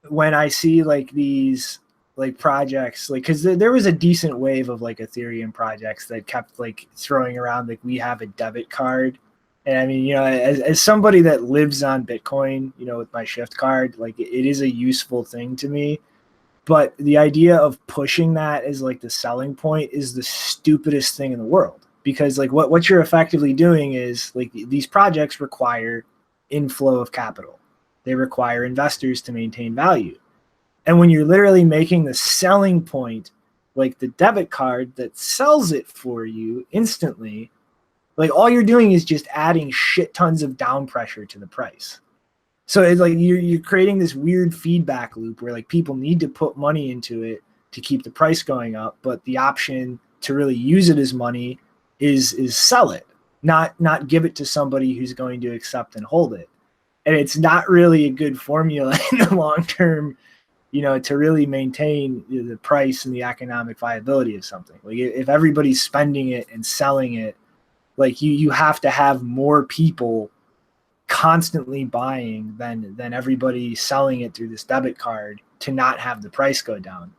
when I see like these like projects, like, because there was a decent wave of like Ethereum projects that kept like throwing around like we have a debit card. And I mean, as somebody that lives on Bitcoin, with my Shift card, like it is a useful thing to me. But the idea of pushing that as like the selling point is the stupidest thing in the world, because like what you're effectively doing is like these projects require inflow of capital. They require investors to maintain value. And when you're literally making the selling point, like the debit card that sells it for you instantly, like all you're doing is just adding shit tons of down pressure to the price. So it's like you're creating this weird feedback loop where like people need to put money into it to keep the price going up, but the option to really use it as money is sell it, not give it to somebody who's going to accept and hold it. And it's not really a good formula in the long term, to really maintain the price and the economic viability of something. Like if everybody's spending it and selling it, like you have to have more people constantly buying than everybody selling it through this debit card to not have the price go down.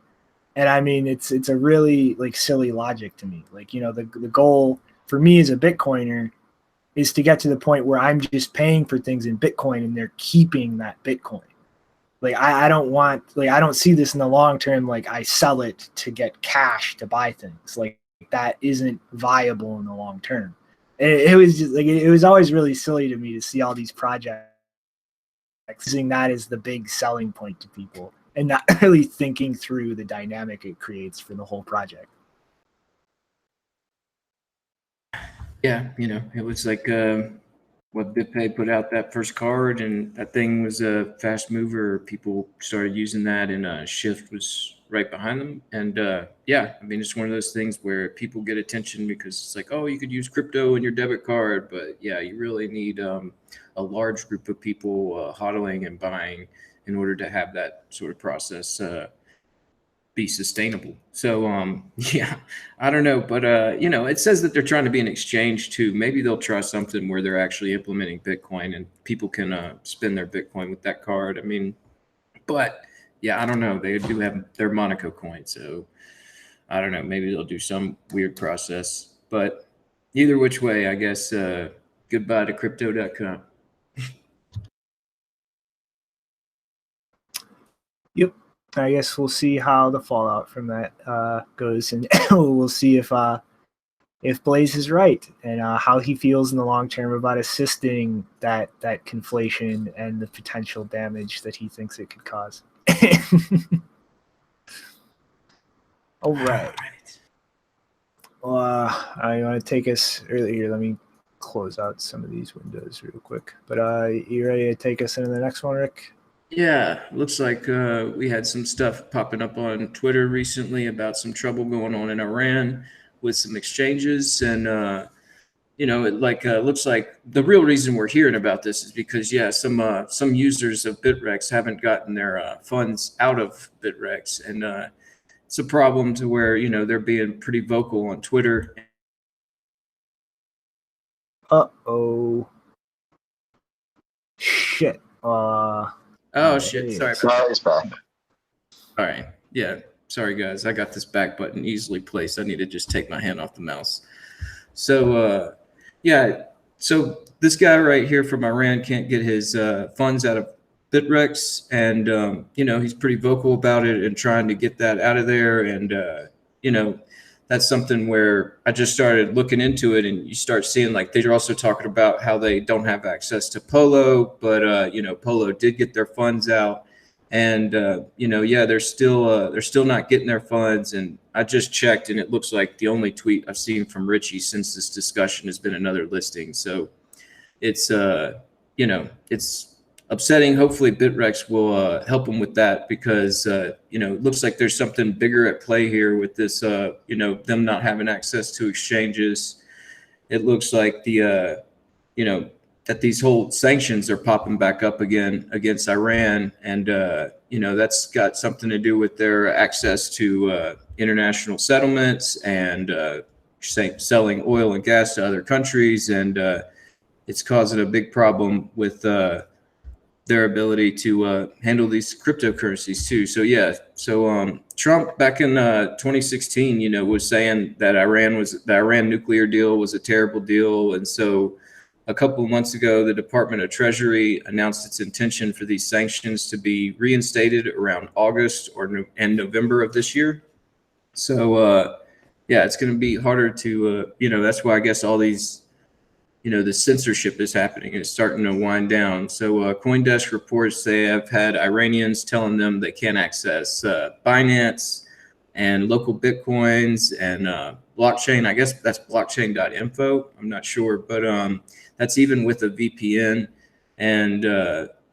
And I mean, it's a really like silly logic to me. Like, the goal for me as a Bitcoiner is to get to the point where I'm just paying for things in Bitcoin and they're keeping that Bitcoin. Like I don't see this in the long term. Like I sell it to get cash to buy things. Like that isn't viable in the long term. It was just like, it was always really silly to me to see all these projects using that as the big selling point to people and not really thinking through the dynamic it creates for the whole project. Yeah, it was like what BitPay put out that first card, and that thing was a fast mover. People started using that, and Shift was right behind them. And yeah, I mean, it's one of those things where people get attention because it's like, oh, you could use crypto in your debit card, but yeah, you really need a large group of people hodling and buying in order to have that sort of process be sustainable. So yeah, I don't know, but it says that they're trying to be an exchange too. Maybe they'll try something where they're actually implementing Bitcoin and people can spend their Bitcoin with that card. I mean, but yeah, I don't know. They do have their Monaco coin, so I don't know. Maybe they'll do some weird process. But either which way, I guess goodbye to crypto.com. Yep. I guess we'll see how the fallout from that goes, and we'll see if Blaze is right and how he feels in the long term about assisting that conflation and the potential damage that he thinks it could cause. All right. I want to take us earlier. Let me close out some of these windows real quick. But you ready to take us into the next one, Rick? Yeah, looks like we had some stuff popping up on Twitter recently about some trouble going on in Iran with some exchanges, and it looks like the real reason we're hearing about this is because some users of Bitrex haven't gotten their funds out of Bitrex, and it's a problem to where they're being pretty vocal on Twitter. Uh-oh. Shit. Oh shit! Sorry. It's back. All right. Yeah. Sorry, guys. I got this back button easily placed. I need to just take my hand off the mouse. So, So this guy right here from Iran can't get his funds out of Bitrex, and he's pretty vocal about it and trying to get that out of there. And that's something where I just started looking into it, and you start seeing like they're also talking about how they don't have access to Polo, but Polo did get their funds out. And they're still not getting their funds. And I just checked, and it looks like the only tweet I've seen from Richie since this discussion has been another listing. So it's it's upsetting. Hopefully Bitrex will help them with that, because it looks like there's something bigger at play here with this. Them not having access to exchanges. It looks like that these whole sanctions are popping back up again against Iran. And, that's got something to do with their access to international settlements and selling oil and gas to other countries. And it's causing a big problem with their ability to handle these cryptocurrencies too. So Trump back in 2016, was saying that the Iran nuclear deal was a terrible deal. And so a couple of months ago, the Department of Treasury announced its intention for these sanctions to be reinstated around August and November of this year. So, it's going to be harder to, that's why I guess all these, the censorship is happening. It's starting to wind down. So CoinDesk reports they have had Iranians telling them they can't access Binance and local Bitcoins and blockchain. I guess that's blockchain.info. I'm not sure, but that's even with a VPN. And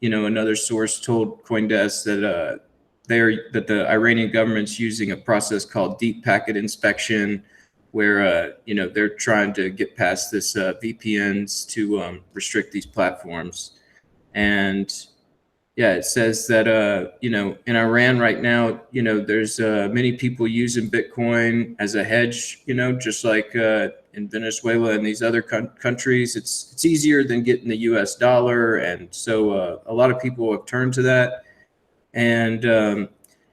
another source told CoinDesk that that the Iranian government's using a process called deep packet inspection, where they're trying to get past this VPNs to restrict these platforms. And it says that in Iran right now, there's many people using Bitcoin as a hedge, just like in Venezuela and these other countries. It's easier than getting the US dollar, and so a lot of people have turned to that. And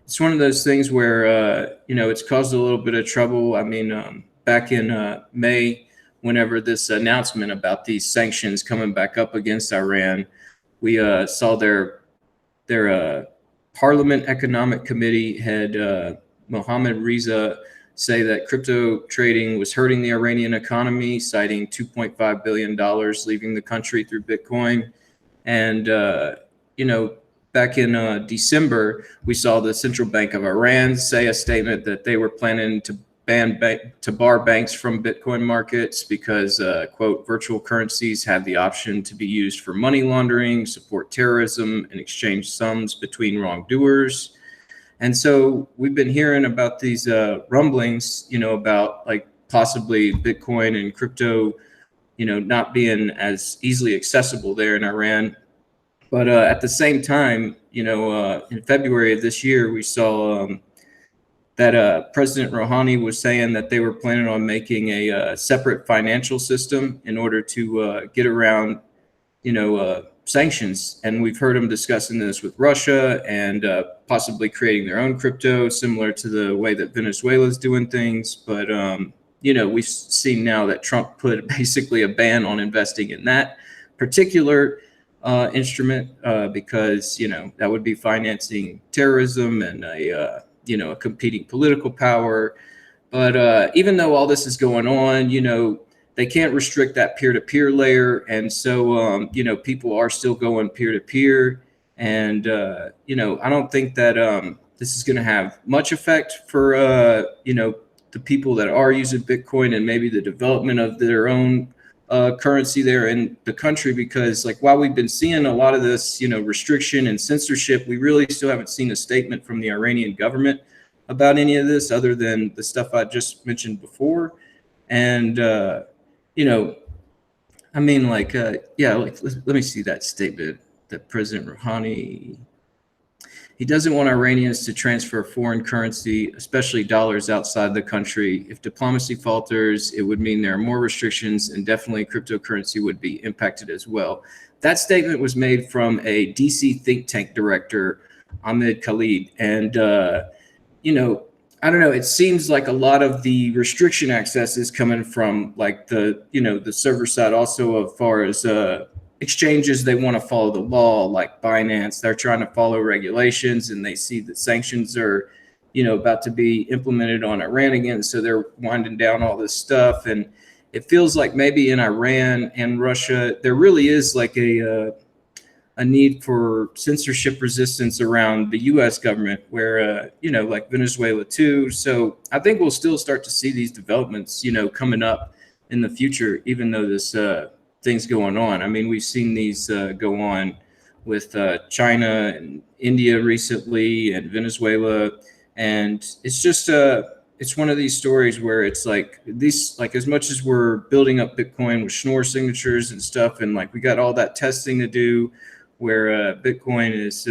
it's one of those things where it's caused a little bit of trouble. I mean, back in May, whenever this announcement about these sanctions coming back up against Iran, we saw their Parliament Economic Committee head Mohammad Reza say that crypto trading was hurting the Iranian economy, citing $2.5 billion leaving the country through Bitcoin. And back in December, we saw the Central Bank of Iran say a statement that they were planning to bar banks from Bitcoin markets because, quote, virtual currencies have the option to be used for money laundering, support terrorism, and exchange sums between wrongdoers. And so we've been hearing about these rumblings, about like possibly Bitcoin and crypto, not being as easily accessible there in Iran. But at the same time, in February of this year, we saw that President Rouhani was saying that they were planning on making a separate financial system in order to get around, sanctions. And we've heard them discussing this with Russia and possibly creating their own crypto, similar to the way that Venezuela is doing things. But, we've seen now that Trump put basically a ban on investing in that particular instrument because, that would be financing terrorism and a competing political power. But even though all this is going on, they can't restrict that peer-to-peer layer. And so, people are still going peer-to-peer. And, I don't think that this is going to have much effect for, the people that are using Bitcoin and maybe the development of their own currency there in the country, because like while we've been seeing a lot of this, restriction and censorship, we really still haven't seen a statement from the Iranian government about any of this other than the stuff I just mentioned before. And, I mean, like, let me see that statement that President Rouhani, he doesn't want Iranians to transfer foreign currency, especially dollars, outside the country. If diplomacy falters, it would mean there are more restrictions, and definitely cryptocurrency would be impacted as well. That statement was made from a DC think tank director, Ahmed Khalid. And, I don't know, it seems like a lot of the restriction access is coming from like the server side also, as far as exchanges. They want to follow the law, like Binance. They're trying to follow regulations, and they see that sanctions are, about to be implemented on Iran again. So they're winding down all this stuff. And it feels like maybe in Iran and Russia, there really is like a need for censorship resistance around the U.S. government, where, like Venezuela too. So I think we'll still start to see these developments, coming up in the future, even though this things going on. I mean, we've seen these go on with China and India recently, and Venezuela. And it's just it's one of these stories where it's like these, like, as much as we're building up Bitcoin with Schnorr signatures and stuff, and like we got all that testing to do, where Bitcoin is,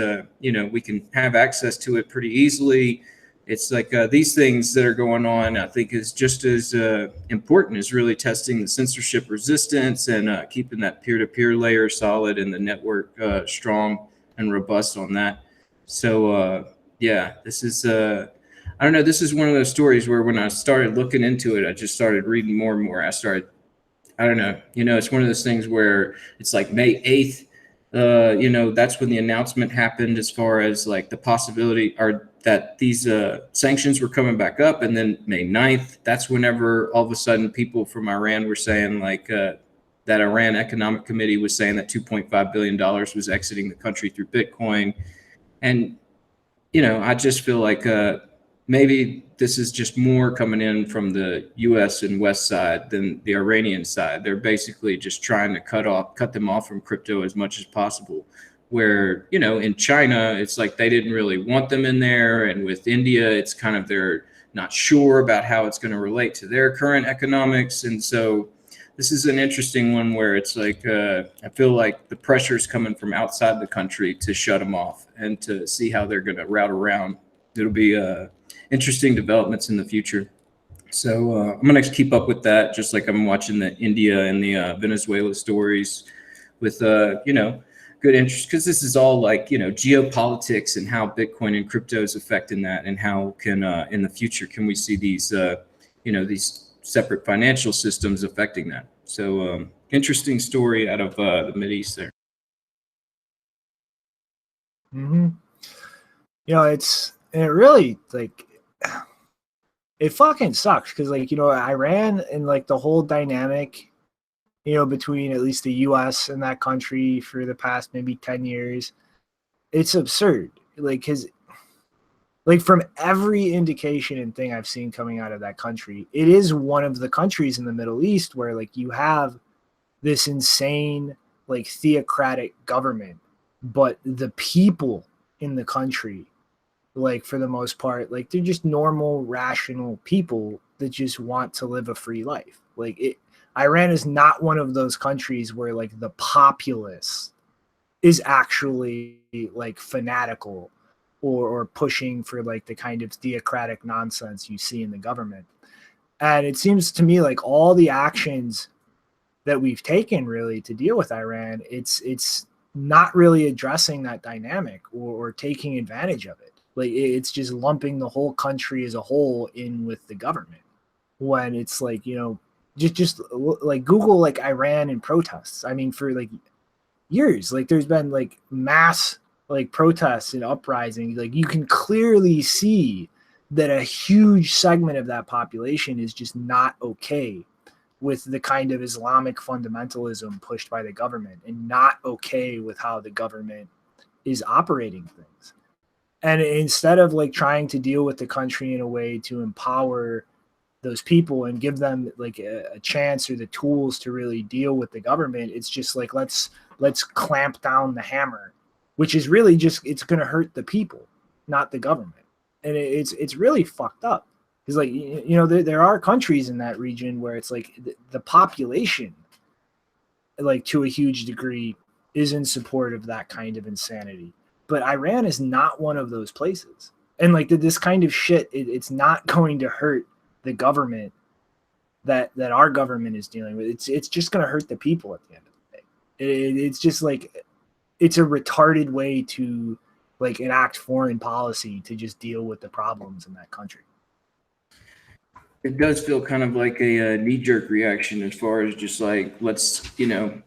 we can have access to it pretty easily. It's like these things that are going on, I think, is just as important as really testing the censorship resistance and keeping that peer-to-peer layer solid and the network strong and robust on that. So, this is, I don't know, this is one of those stories where when I started looking into it, I just started reading more and more. I don't know, it's one of those things where it's like May 8th, that's when the announcement happened as far as like the possibility or that these sanctions were coming back up. And then May 9th, that's whenever all of a sudden people from Iran were saying like that Iran Economic Committee was saying that $2.5 billion was exiting the country through Bitcoin. And, I just feel like maybe this is just more coming in from the U.S. and West side than the Iranian side. They're basically just trying to cut them off from crypto as much as possible. Where, in China, it's like they didn't really want them in there. And with India, it's kind of they're not sure about how it's going to relate to their current economics. And so this is an interesting one where it's like I feel like the pressure is coming from outside the country to shut them off and to see how they're going to route around. It'll be interesting developments in the future. So I'm going to keep up with that, just like I'm watching the India and the Venezuela stories with, good interest, because this is all like, geopolitics and how Bitcoin and crypto is affecting that, and how can in the future can we see these, these separate financial systems affecting that. So interesting story out of the Mideast there. Mm-hmm. It really, like, it fucking sucks because, like, Iran and like the whole dynamic, between at least the U.S. and that country for the past maybe 10 years, it's absurd. Like, because, like, from every indication and thing I've seen coming out of that country, it is one of the countries in the Middle East where, like, you have this insane, like, theocratic government, but the people in the country, like, for the most part, like, they're just normal, rational people that just want to live a free life. Like, Iran is not one of those countries where, like, the populace is actually, like, fanatical or pushing for, like, the kind of theocratic nonsense you see in the government. And it seems to me like all the actions that we've taken really to deal with Iran, it's not really addressing that dynamic or taking advantage of it. Like, it's just lumping the whole country as a whole in with the government, when it's like, just like Google like Iran and protests. I mean, for like years, like there's been like mass like protests and uprisings. Like, you can clearly see that a huge segment of that population is just not okay with the kind of Islamic fundamentalism pushed by the government, and not okay with how the government is operating things. And instead of like trying to deal with the country in a way to empower those people and give them like a chance or the tools to really deal with the government. It's just like, let's clamp down the hammer, which is really just, it's going to hurt the people, not the government. And it's really fucked up. Because like, you know, there are countries in that region where it's like the population, like to a huge degree, is in support of that kind of insanity. But Iran is not one of those places. And like this kind of shit, it's not going to hurt the government that our government is dealing with. It's just going to hurt the people at the end of the day. It's just like, it's a retarded way to like enact foreign policy to just deal with the problems in that country. It does feel kind of like a knee-jerk reaction as far as just like, let's, we're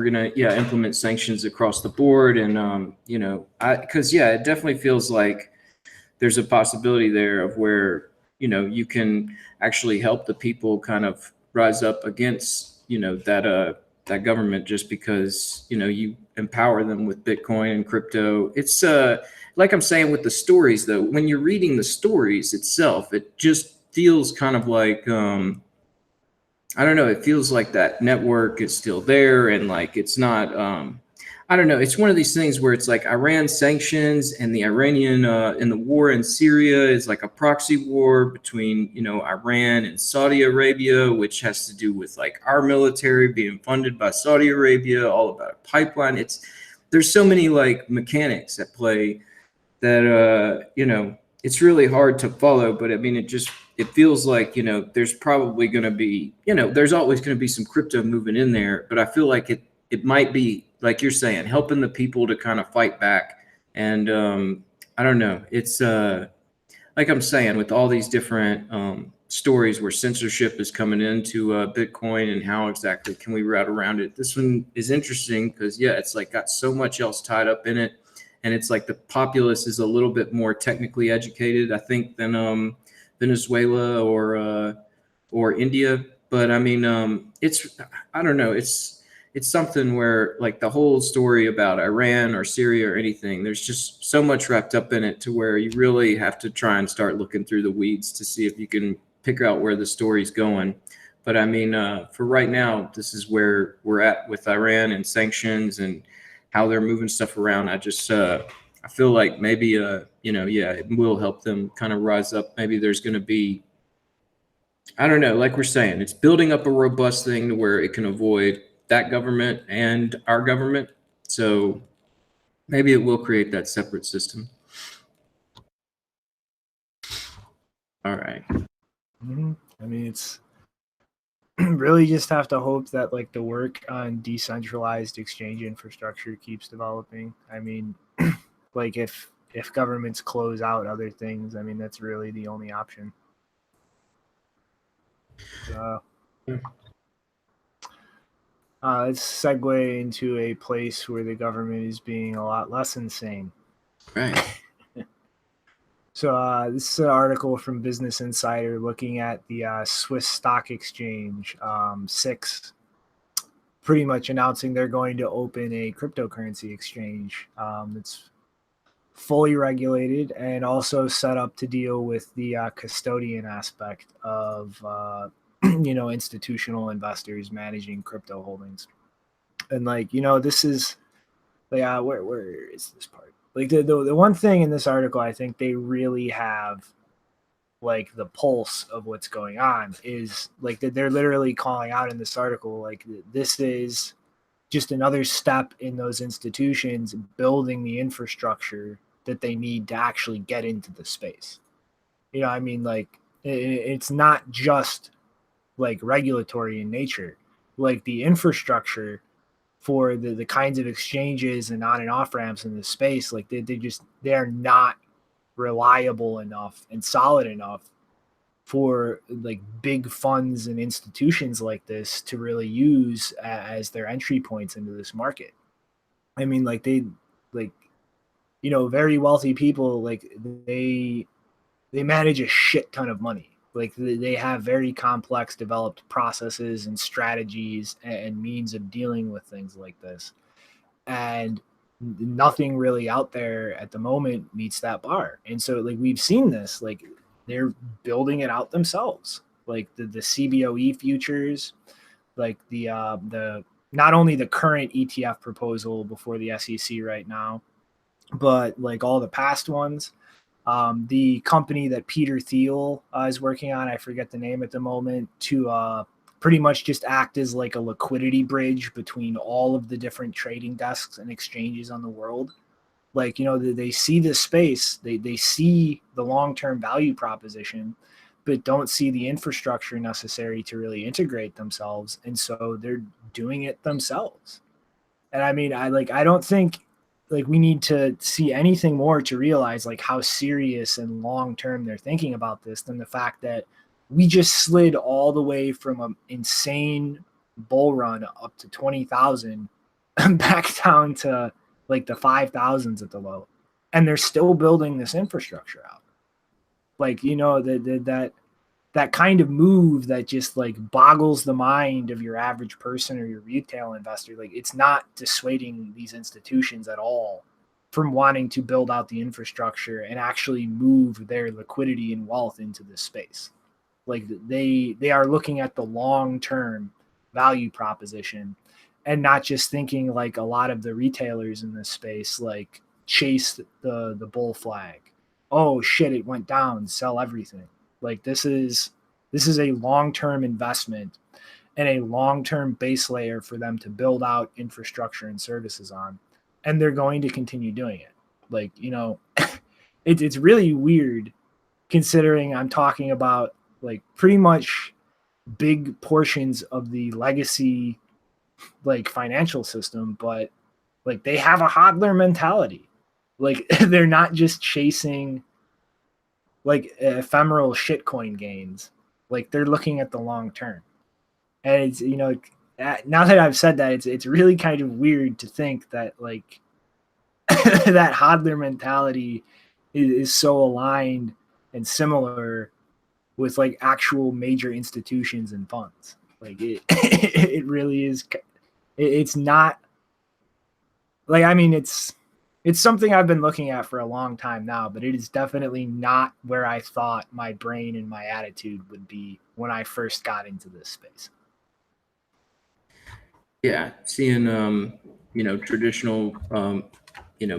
gonna implement sanctions across the board, and because it definitely feels like there's a possibility there of where you can actually help the people kind of rise up against that government, just because you empower them with Bitcoin and crypto. It's like I'm saying with the stories though, when you're reading the stories itself, it just feels kind of like I don't know, it feels like that network is still there, and like it's not I don't know, it's one of these things where it's like Iran sanctions and the Iranian and the war in Syria is like a proxy war between Iran and Saudi Arabia, which has to do with like our military being funded by Saudi Arabia, all about a pipeline. There's so many like mechanics at play that it's really hard to follow. But I mean, it feels like there's probably going to be there's always going to be some crypto moving in there, but I feel like it might be, like you're saying, helping the people to kind of fight back. And I don't know, it's like I'm saying, with all these different stories where censorship is coming into Bitcoin and how exactly can we route around it. This one is interesting because it's like got so much else tied up in it. And it's like the populace is a little bit more technically educated, I think, than Venezuela or India. But I mean, I don't know, it's something where like the whole story about Iran or Syria or anything, there's just so much wrapped up in it to where you really have to try and start looking through the weeds to see if you can pick out where the story's going. But I mean, for right now, this is where we're at with Iran and sanctions and how they're moving stuff around. I just I feel like maybe it will help them kind of rise up. Maybe there's going to be, I don't know, like we're saying, it's building up a robust thing to where it can avoid that government and our government. So maybe it will create that separate system. All right. Mm-hmm. I mean, it's really just have to hope that like the work on decentralized exchange infrastructure keeps developing. I mean, like if governments close out other things, I mean, that's really the only option. Let's segue into a place where the government is being a lot less insane. Right. So this is an article from Business Insider looking at the Swiss Stock Exchange, SIX, pretty much announcing they're going to open a cryptocurrency exchange that's fully regulated and also set up to deal with the custodian aspect of institutional investors managing crypto holdings. And like, this is where is this part? Like the one thing in this article, I think they really have like the pulse of what's going on is like they're literally calling out in this article, like this is just another step in those institutions building the infrastructure that they need to actually get into the space. I mean, like it's not just like regulatory in nature, like the infrastructure for the kinds of exchanges and on and off ramps in the space, like they are not reliable enough and solid enough for like big funds and institutions like this to really use as their entry points into this market. I mean, like very wealthy people, like they manage a shit ton of money. Like they have very complex developed processes and strategies and means of dealing with things like this. And nothing really out there at the moment meets that bar. And so like we've seen this, like they're building it out themselves. like the CBOE futures, like the not only the current ETF proposal before the SEC right now, but like all the past ones. The company that Peter Thiel is working on, I forget the name at the moment, to pretty much just act as like a liquidity bridge between all of the different trading desks and exchanges on the world. Like, they see this space, they see the long-term value proposition, but don't see the infrastructure necessary to really integrate themselves. And so they're doing it themselves. And I mean, I don't think like we need to see anything more to realize like how serious and long-term they're thinking about this than the fact that we just slid all the way from an insane bull run up to 20,000 back down to like the 5,000s at the low. And they're still building this infrastructure out. Like, that kind of move that just like boggles the mind of your average person or your retail investor. Like, it's not dissuading these institutions at all from wanting to build out the infrastructure and actually move their liquidity and wealth into this space. Like, they are looking at the long-term value proposition and not just thinking like a lot of the retailers in this space, like chase the bull flag. Oh shit, it went down, sell everything. Like, this is a long-term investment and a long-term base layer for them to build out infrastructure and services on. And they're going to continue doing it. Like, it's really weird considering I'm talking about like pretty much big portions of the legacy like financial system, but like they have a hodler mentality. Like, they're not just chasing like ephemeral shitcoin gains. Like, they're looking at the long term. And it's, now that I've said that, it's really kind of weird to think that like that hodler mentality is so aligned and similar with like actual major institutions and funds. Like, it really is. It's not like, I mean, it's something I've been looking at for a long time now, but it is definitely not where I thought my brain and my attitude would be when I first got into this space. Yeah, seeing traditional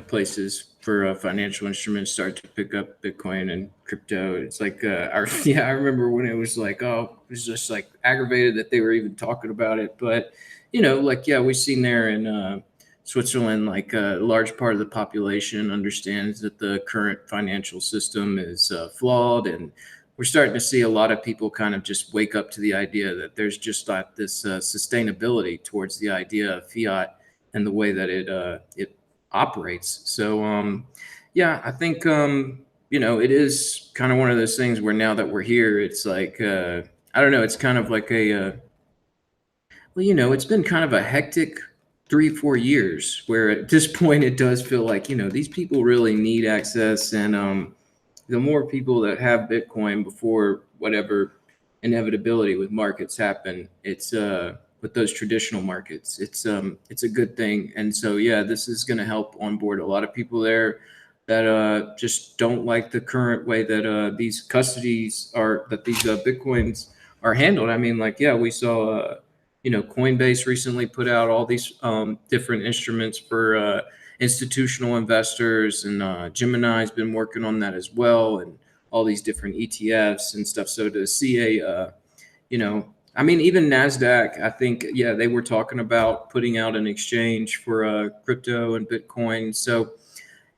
places for financial instruments start to pick up Bitcoin and crypto. It's like I remember when it was like, oh, it was just like aggravated that they were even talking about it. But we've seen there in Switzerland, like a large part of the population understands that the current financial system is flawed, and we're starting to see a lot of people kind of just wake up to the idea that there's just like this sustainability towards the idea of fiat and the way that it operates. So I think it is kind of one of those things where now that we're here, it's like I don't know, it's kind of like it's been kind of a hectic 3-4 years where at this point it does feel like these people really need access, and the more people that have Bitcoin before whatever inevitability with markets happen, it's with those traditional markets, it's a good thing. And so this is going to help onboard a lot of people there that just don't like the current way that these custodies are, that these Bitcoins are handled. I mean, we saw Coinbase recently put out all these different instruments for institutional investors, and Gemini has been working on that as well, and all these different ETFs and stuff. So to see I mean, even NASDAQ, I think, they were talking about putting out an exchange for crypto and Bitcoin. So,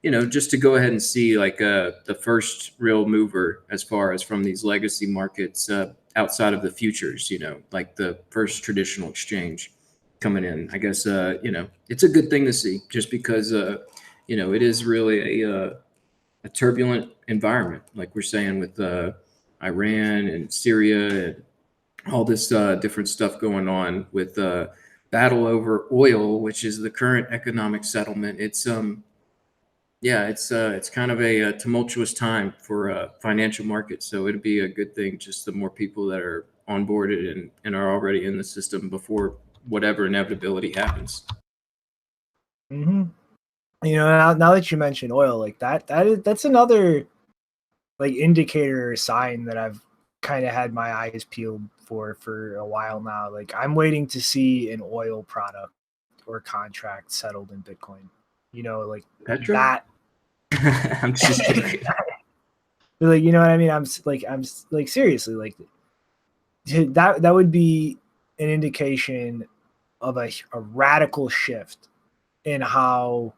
just to go ahead and see like the first real mover as far as from these legacy markets outside of the futures, like the first traditional exchange coming in, I guess, it's a good thing to see, just because, it is really a turbulent environment, like we're saying, with Iran and Syria and all this different stuff going on with battle over oil, which is the current economic settlement. It's it's kind of a tumultuous time for financial markets. So it'd be a good thing, just the more people that are onboarded and are already in the system before whatever inevitability happens. Mm-hmm. Now that you mentioned oil, like that's another like indicator or sign that I've kind of had my eyes peeled for a while now. Like I'm waiting to see an oil product or contract settled in Bitcoin. You know, like Petro? that. I'm just joking. Like, you know what I mean? I'm like seriously, like that would be an indication of a radical shift in how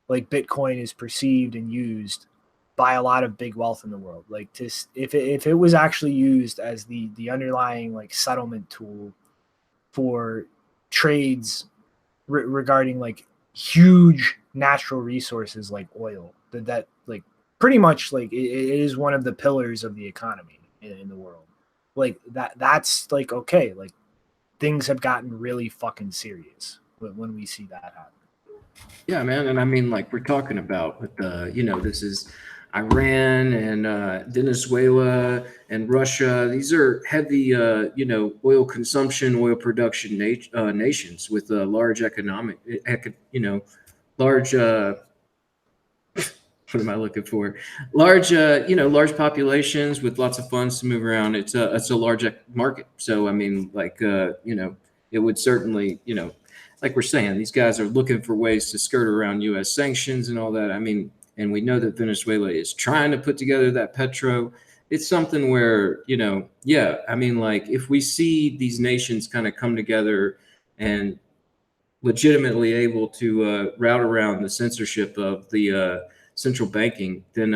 like Bitcoin is perceived and used by a lot of big wealth in the world. Like if it was actually used as the underlying like settlement tool for trades regarding like huge natural resources like oil, that like pretty much like it is one of the pillars of the economy in the world. Like that's like, okay, like things have gotten really fucking serious when we see that happen. Yeah, man. And I mean, like we're talking about with this is Iran and Venezuela and Russia. These are heavy, oil consumption, oil production nations with a large economic, large, what am I looking for? Large, large populations with lots of funds to move around. It's a large market. So, I mean, like, it would certainly, like we're saying, these guys are looking for ways to skirt around U.S. sanctions and all that. I mean, and we know that Venezuela is trying to put together that petro. It's something where, I mean, like if we see these nations kind of come together and legitimately able to route around the censorship of the central banking, then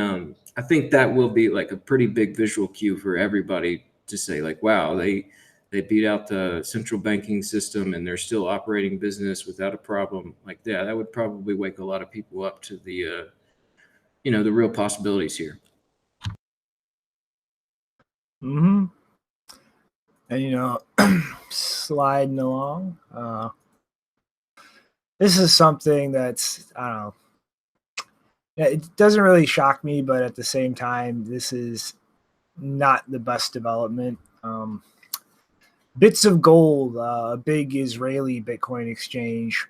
I think that will be like a pretty big visual cue for everybody to say like, wow, they beat out the central banking system and they're still operating business without a problem. Like, yeah, that would probably wake a lot of people up to the, the real possibilities here. Mm-hmm. And, sliding along, this is something that's, I don't know, it doesn't really shock me, but at the same time, this is not the best development. Bits of Gold, a big Israeli Bitcoin exchange,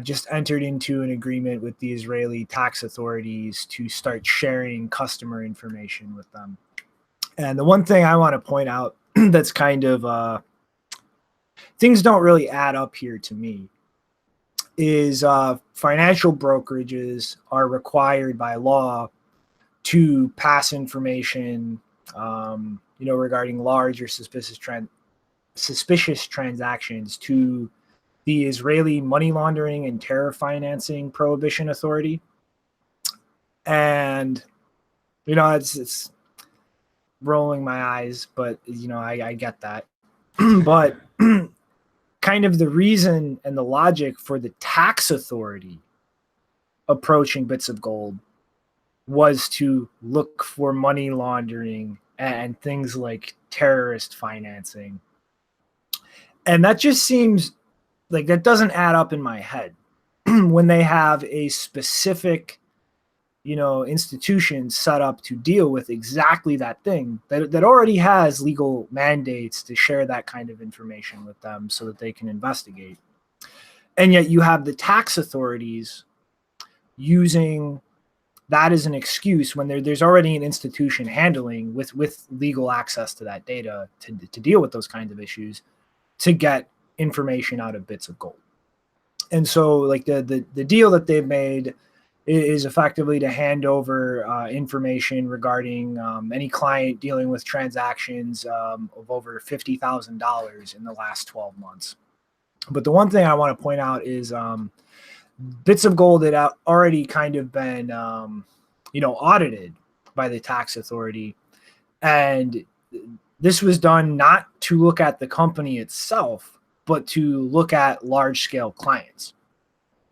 just entered into an agreement with the Israeli tax authorities to start sharing customer information with them. And the one thing I want to point out that's kind of things don't really add up here to me is financial brokerages are required by law to pass information, regarding large or suspicious transactions to the Israeli Money Laundering and Terror Financing Prohibition Authority. And, it's rolling my eyes, but, I get that. But kind of the reason and the logic for the tax authority approaching Bits of Gold was to look for money laundering and things like terrorist financing. And that just seems like that doesn't add up in my head when they have a specific, institution set up to deal with exactly that thing that already has legal mandates to share that kind of information with them so that they can investigate. And yet you have the tax authorities using that as an excuse when there's already an institution handling with legal access to that data to deal with those kinds of issues, to get information out of Bits of Gold. And so like the deal that they've made is effectively to hand over information regarding any client dealing with transactions of over $50,000 in the last 12 months. But the one thing I want to point out is Bits of Gold had already kind of been, audited by the tax authority. And this was done not to look at the company itself, but to look at large scale clients.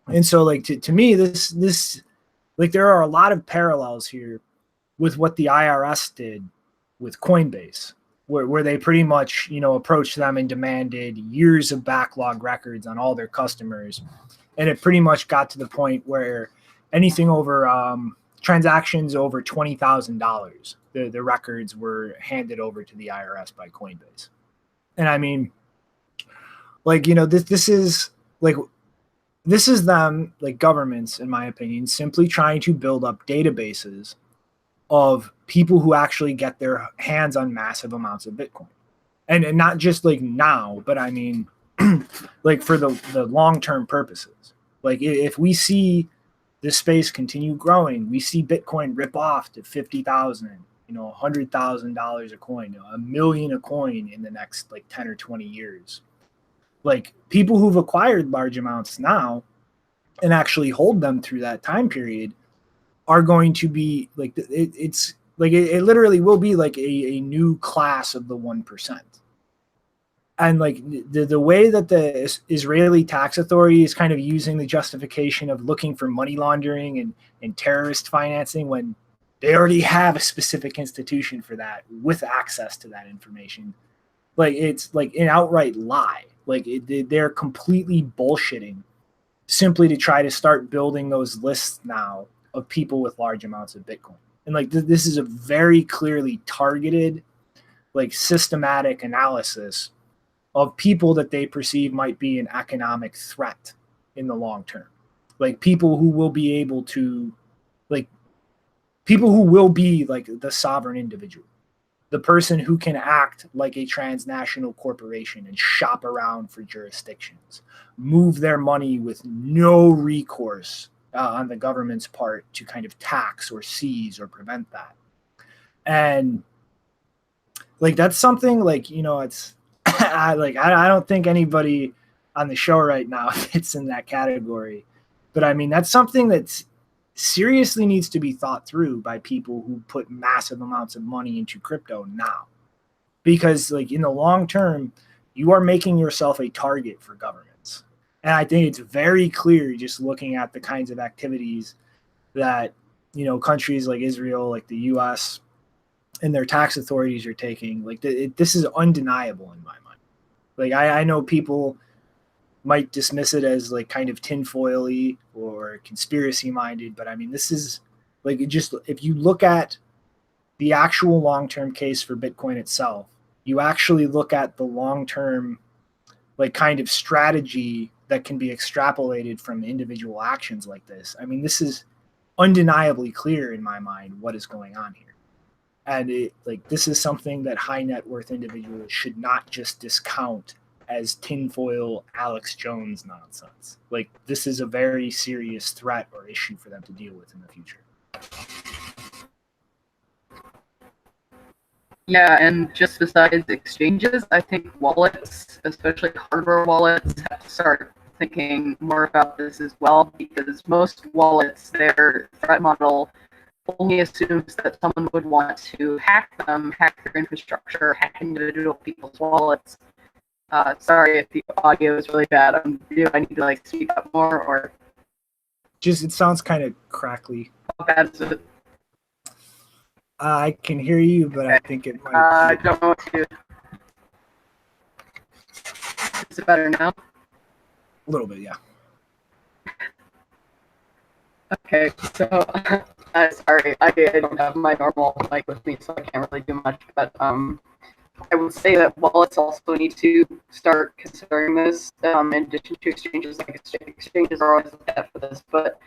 And so like to me, this like there are a lot of parallels here with what the IRS did with Coinbase, where they pretty much, approached them and demanded years of backlog records on all their customers. And it pretty much got to the point where anything over transactions over $20,000, the records were handed over to the IRS by Coinbase. And I mean, like, this is them, like governments, in my opinion, simply trying to build up databases of people who actually get their hands on massive amounts of Bitcoin. And not just like now, but I mean, like for the long-term purposes. Like if we see this space continue growing, we see Bitcoin rip off to 50,000, $100,000 a coin, $1 million a coin in the next like 10 or 20 years. Like people who've acquired large amounts now and actually hold them through that time period are going to be like, it's like, it literally will be like a new class of the 1%. And like the way that the Israeli tax authority is kind of using the justification of looking for money laundering and terrorist financing when they already have a specific institution for that with access to that information. Like it's like an outright lie. Like they're completely bullshitting simply to try to start building those lists now of people with large amounts of Bitcoin. And like this is a very clearly targeted, like systematic analysis of people that they perceive might be an economic threat in the long term. Like people who will be able to, like people who will be like the sovereign individual, the person who can act like a transnational corporation and shop around for jurisdictions, move their money with no recourse on the government's part to kind of tax or seize or prevent that. And like, that's something like, it's, I don't think anybody on the show right now fits in that category. But I mean, that's something that seriously needs to be thought through by people who put massive amounts of money into crypto now. Because like in the long term, you are making yourself a target for governments. And I think it's very clear just looking at the kinds of activities that, countries like Israel, like the US, and their tax authorities are taking. Like this is undeniable in my mind. Like I know people might dismiss it as like kind of tinfoily or conspiracy minded, but I mean, this is like, just if you look at the actual long-term case for Bitcoin itself, you actually look at the long-term like kind of strategy that can be extrapolated from individual actions like this. I mean, this is undeniably clear in my mind what is going on here. And this is something that high net worth individuals should not just discount as tinfoil Alex Jones nonsense. Like this is a very serious threat or issue for them to deal with in the future. Yeah, and just besides exchanges, I think wallets, especially hardware wallets, have to start thinking more about this as well, because most wallets, their threat model only assumes that someone would want to hack them, hack their infrastructure, hack individual people's wallets. Sorry if the audio is really bad. Do I need to like speak up more, or just it sounds kind of crackly? How bad is it? I can hear you, but okay. I think it might. I don't know what to do. Is it better now? A little bit, yeah. Okay, so sorry, I don't have my normal mic with me, so I can't really do much. But I would say that wallets also need to start considering this. In addition to exchanges, like exchanges are always looked at for this, but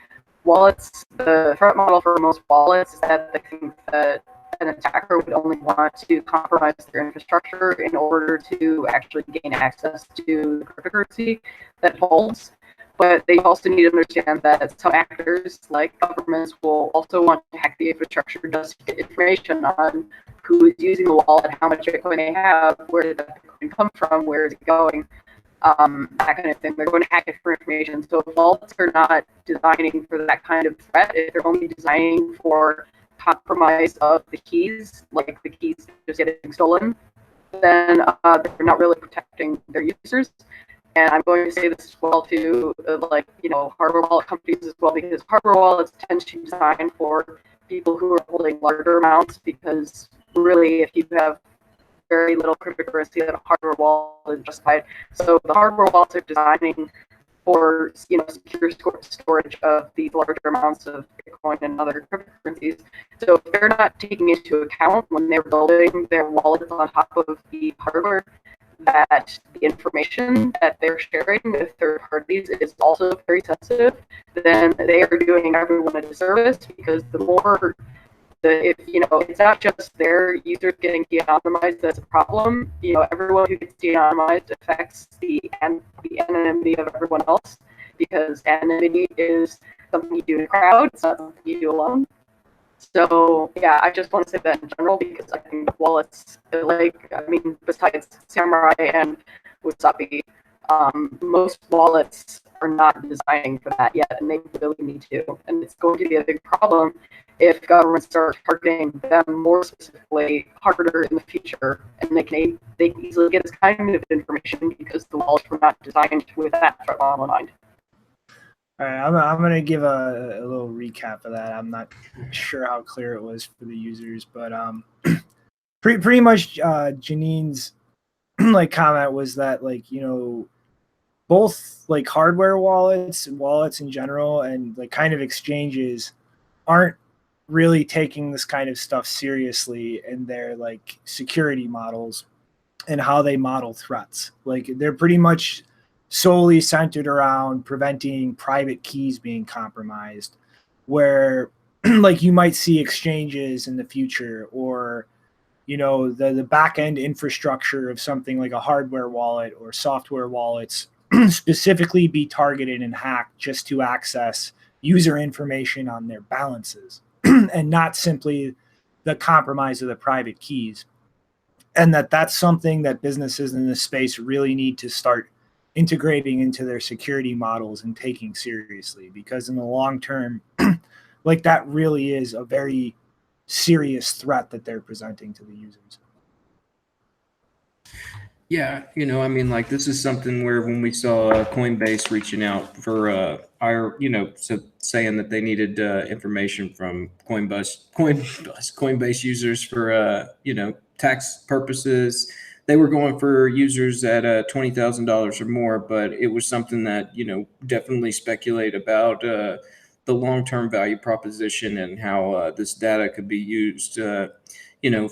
wallets, the threat model for most wallets is that they think that an attacker would only want to compromise their infrastructure in order to actually gain access to the cryptocurrency that holds. But they also need to understand that some actors, like governments, will also want to hack the infrastructure just to get information on who is using the wallet, how much Bitcoin they have, where did that Bitcoin come from, where is it going, that kind of thing. They're going to hack it for information. So if wallets are not designing for that kind of threat, if they're only designing for compromise of the keys, like the keys just getting stolen, then they're not really protecting their users. And I'm going to say this as well to hardware wallet companies as well, because hardware wallets tend to design for people who are holding larger amounts, because really if you have very little cryptocurrency, then a hardware wallet is justified. So the hardware wallets are designing for secure storage of these larger amounts of Bitcoin and other cryptocurrencies. So if they're not taking into account when they're building their wallets on top of the hardware that the information that they're sharing with third parties is also very sensitive, then they are doing everyone a disservice, because the more if it's not just their users getting de-anonymized that's a problem. Everyone who gets de-anonymized affects the anonymity of everyone else, because anonymity is something you do in a crowd, it's not something you do alone. So yeah, I just want to say that in general, because I think wallets, besides Samurai and Wasabi, most wallets are not designing for that yet, and they really need to. And it's going to be a big problem if governments start targeting them more specifically harder in the future, and they can easily get this kind of information because the wallets were not designed with that in mind. All right, I'm going to give a little recap of that. I'm not sure how clear it was for the users, but pretty much Janine's comment was that both hardware wallets in general and kind of exchanges aren't really taking this kind of stuff seriously in their security models and how they model threats. They're pretty much solely centered around preventing private keys being compromised, where you might see exchanges in the future, or the back end infrastructure of something like a hardware wallet or software wallets specifically be targeted and hacked just to access user information on their balances and not simply the compromise of the private keys. And that's something that businesses in this space really need to start integrating into their security models and taking seriously, because in the long term, that really is a very serious threat that they're presenting to the users. Yeah, this is something where when we saw Coinbase reaching out for saying that they needed information from Coinbase users for tax purposes, they were going for users at $20,000 or more, but it was something that definitely speculate about the long-term value proposition and how this data could be used for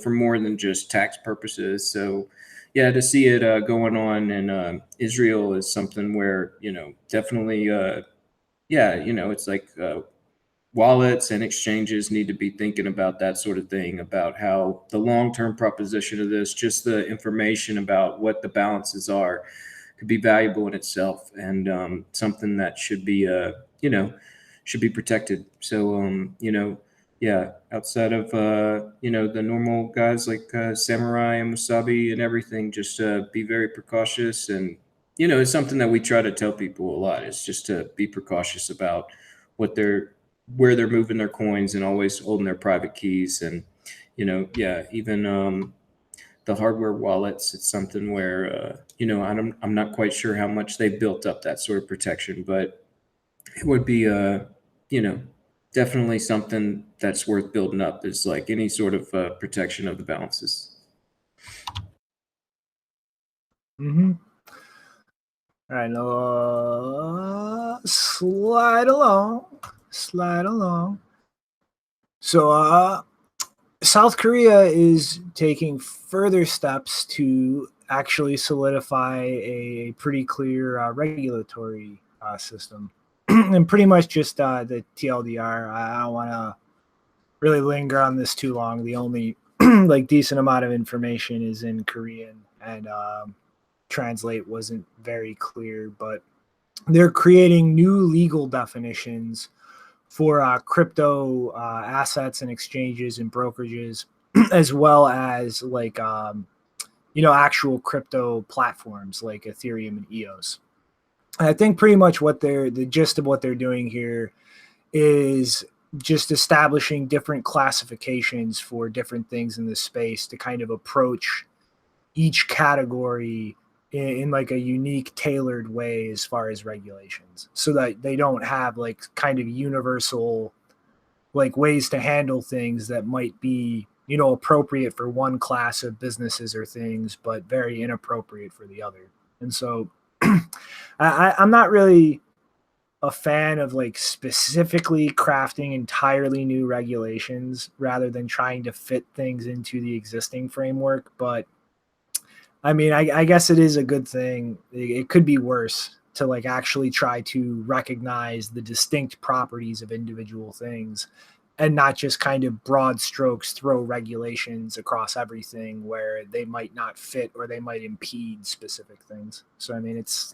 more than just tax purposes. So yeah, to see it going on in Israel is something where definitely it's wallets and exchanges need to be thinking about that sort of thing, about how the long-term proposition of this, just the information about what the balances are, could be valuable in itself, and something that should be protected. So outside of the normal guys like Samurai and Wasabi and everything, just be very precautious. And it's something that we try to tell people a lot, is just to be precautious about where they're moving their coins, and always holding their private keys. And even the hardware wallets, it's something where I'm not quite sure how much they built up that sort of protection, but it would be definitely something that's worth building up, is any sort of protection of the balances. Mm-hmm. All right, slide along. So South Korea is taking further steps to actually solidify a pretty clear regulatory system. And pretty much just the TLDR. I don't want to really linger on this too long. The only decent amount of information is in Korean, and translate wasn't very clear, but they're creating new legal definitions for crypto assets and exchanges and brokerages, as well as actual crypto platforms like Ethereum and EOS. And I think pretty much the gist of what they're doing here is just establishing different classifications for different things in this space to kind of approach each category in a unique, tailored way as far as regulations, so that they don't have kind of universal ways to handle things that might be appropriate for one class of businesses or things, but very inappropriate for the other. And so I'm not really a fan of specifically crafting entirely new regulations rather than trying to fit things into the existing framework. But I guess it is a good thing. It could be worse to actually try to recognize the distinct properties of individual things and not just kind of broad strokes throw regulations across everything where they might not fit or they might impede specific things. So, I mean, it's,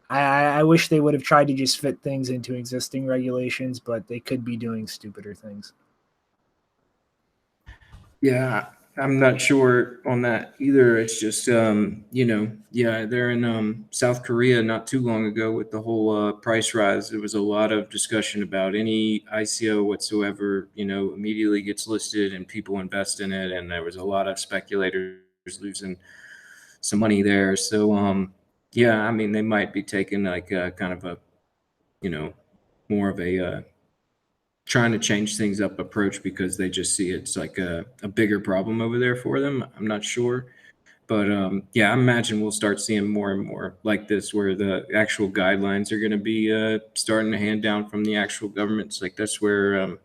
I wish they would have tried to just fit things into existing regulations, but they could be doing stupider things. Yeah, I'm not sure on that either. It's just, they're in South Korea not too long ago with the whole price rise. There was a lot of discussion about any ICO whatsoever, immediately gets listed and people invest in it. And there was a lot of speculators losing some money there. So, I mean, they might be taking like kind of a, more of a trying to change things up approach because they just see it's like a bigger problem over there for them. I'm not sure. But I imagine we'll start seeing more and more like this where the actual guidelines are going to be starting to hand down from the actual governments. Like that's where,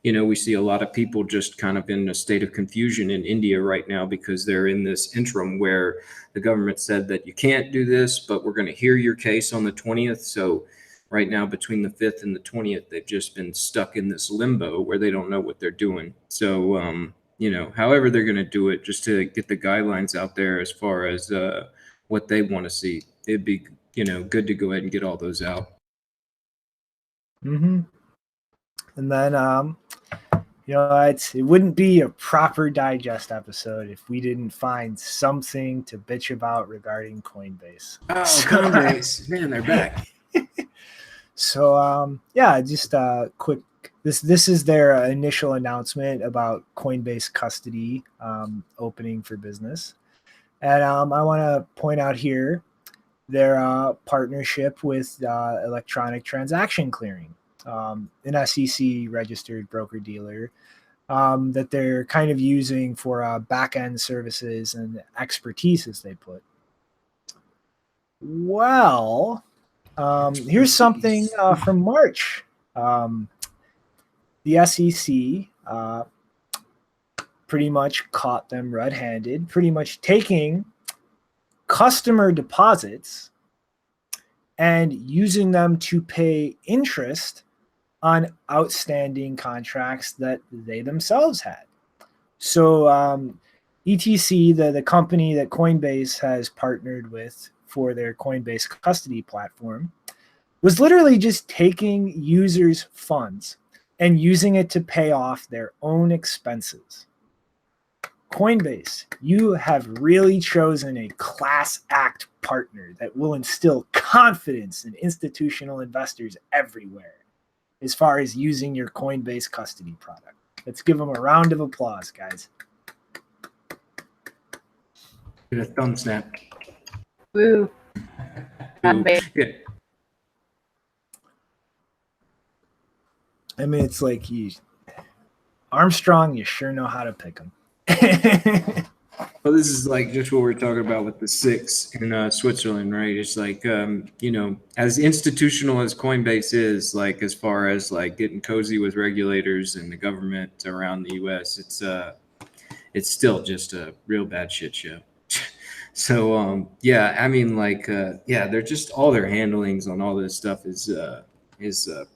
we see a lot of people just kind of in a state of confusion in India right now because they're in this interim where the government said that you can't do this, but we're going to hear your case on the 20th. So right now, between the 5th and the 20th, they've just been stuck in this limbo where they don't know what they're doing. So, however they're going to do it, just to get the guidelines out there as far as what they want to see, it'd be, good to go ahead and get all those out. Mm-hmm. And then, it wouldn't be a proper digest episode if we didn't find something to bitch about regarding Coinbase. Oh, Coinbase, man, they're back. So, just quick. This is their initial announcement about Coinbase custody opening for business. And I want to point out here their partnership with electronic transaction clearing, an SEC registered broker dealer that they're kind of using for back-end services and expertise, as they put. Well, here's something from March. The SEC pretty much caught them red-handed, pretty much taking customer deposits and using them to pay interest on outstanding contracts that they themselves had. So ETC, the company that Coinbase has partnered with for their Coinbase custody platform, was literally just taking users' funds and using it to pay off their own expenses. Coinbase, you have really chosen a class act partner that will instill confidence in institutional investors everywhere as far as using your Coinbase custody product. Let's give them a round of applause, guys. Get a thumb snap. Woo. Yeah. I mean, it's like Armstrong, you sure know how to pick them. Well, this is like just what we're talking about with the SIX in Switzerland, right? It's like, as institutional as Coinbase is, like as far as like getting cozy with regulators and the government around the U.S., it's still just a real bad shit show. So, I mean, like, they're just all their handlings on all this stuff is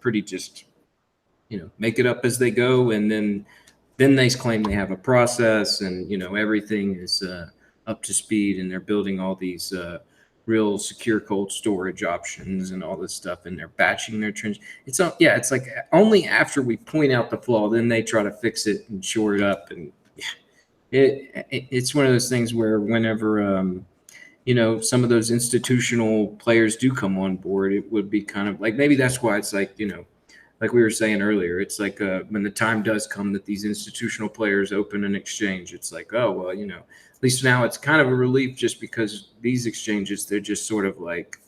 pretty just, make it up as they go, and then they claim they have a process and everything is up to speed, and they're building all these real secure cold storage options and all this stuff, and they're batching their it's like only after we point out the flaw then they try to fix it and shore it up. And it's one of those things where whenever some of those institutional players do come on board, it would be kind of like, maybe that's why it's like, like we were saying earlier, it's like when the time does come that these institutional players open an exchange, it's like, oh, well, at least now it's kind of a relief, just because these exchanges, they're just sort of like,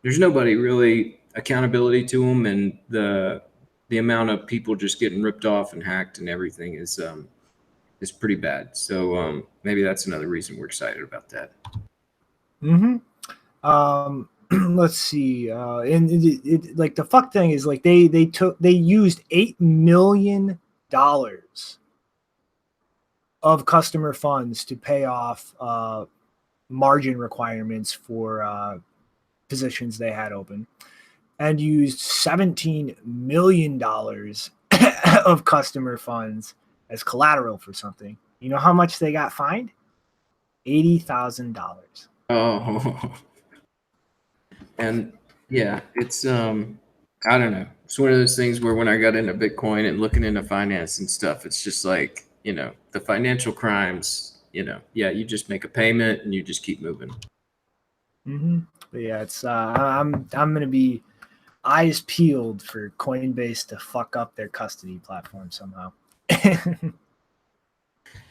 there's nobody really accountability to them. And the amount of people just getting ripped off and hacked and everything is pretty bad. So maybe that's another reason we're excited about that. Mm-hmm. Let's see. And like the fuck thing is like they used $8 million of customer funds to pay off margin requirements for positions they had open. and used $17 million of customer funds as collateral for something. You know how much they got fined? $80,000. Oh, and yeah, it's I don't know. It's one of those things where when I got into Bitcoin and looking into finance and stuff, it's just like, the financial crimes, yeah, you just make a payment and you just keep moving. But yeah, it's I'm gonna be eyes peeled for Coinbase to fuck up their custody platform somehow.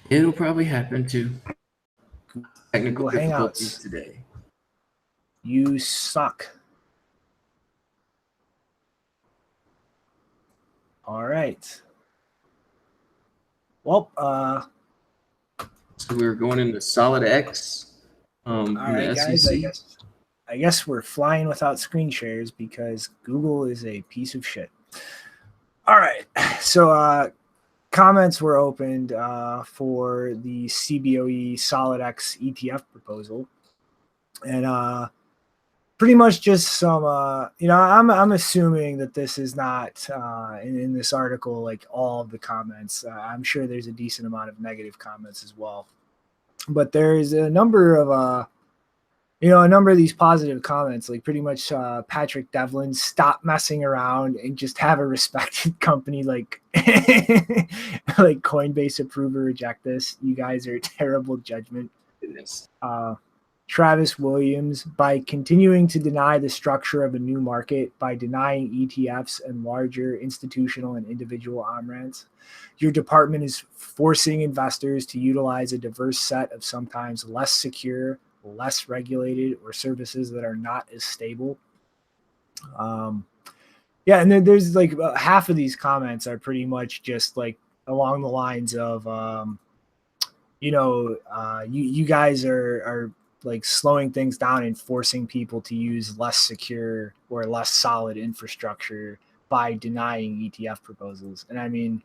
It'll probably happen too. Technical Google difficulties Hangouts. today. You suck. All right. Well, So we were going into SolidX all from right, the guys. SEC. I guess we're flying without screen shares because Google is a piece of shit. All right. So comments were opened for the CBOE SolidX ETF proposal. And pretty much just some, I'm assuming that this is not in this article, like all of the comments. I'm sure there's a decent amount of negative comments as well. But there's a number of these positive comments, like pretty much Patrick Devlin, stop messing around and just have a respected company like like Coinbase approve or reject this. You guys are terrible judgment. Travis Williams, by continuing to deny the structure of a new market by denying ETFs and larger institutional and individual on-ramps, your department is forcing investors to utilize a diverse set of sometimes less secure, less regulated, or services that are not as stable. Yeah, and then there's like half of these comments are pretty much just like along the lines of, you guys are like slowing things down and forcing people to use less secure or less solid infrastructure by denying ETF proposals. And I mean,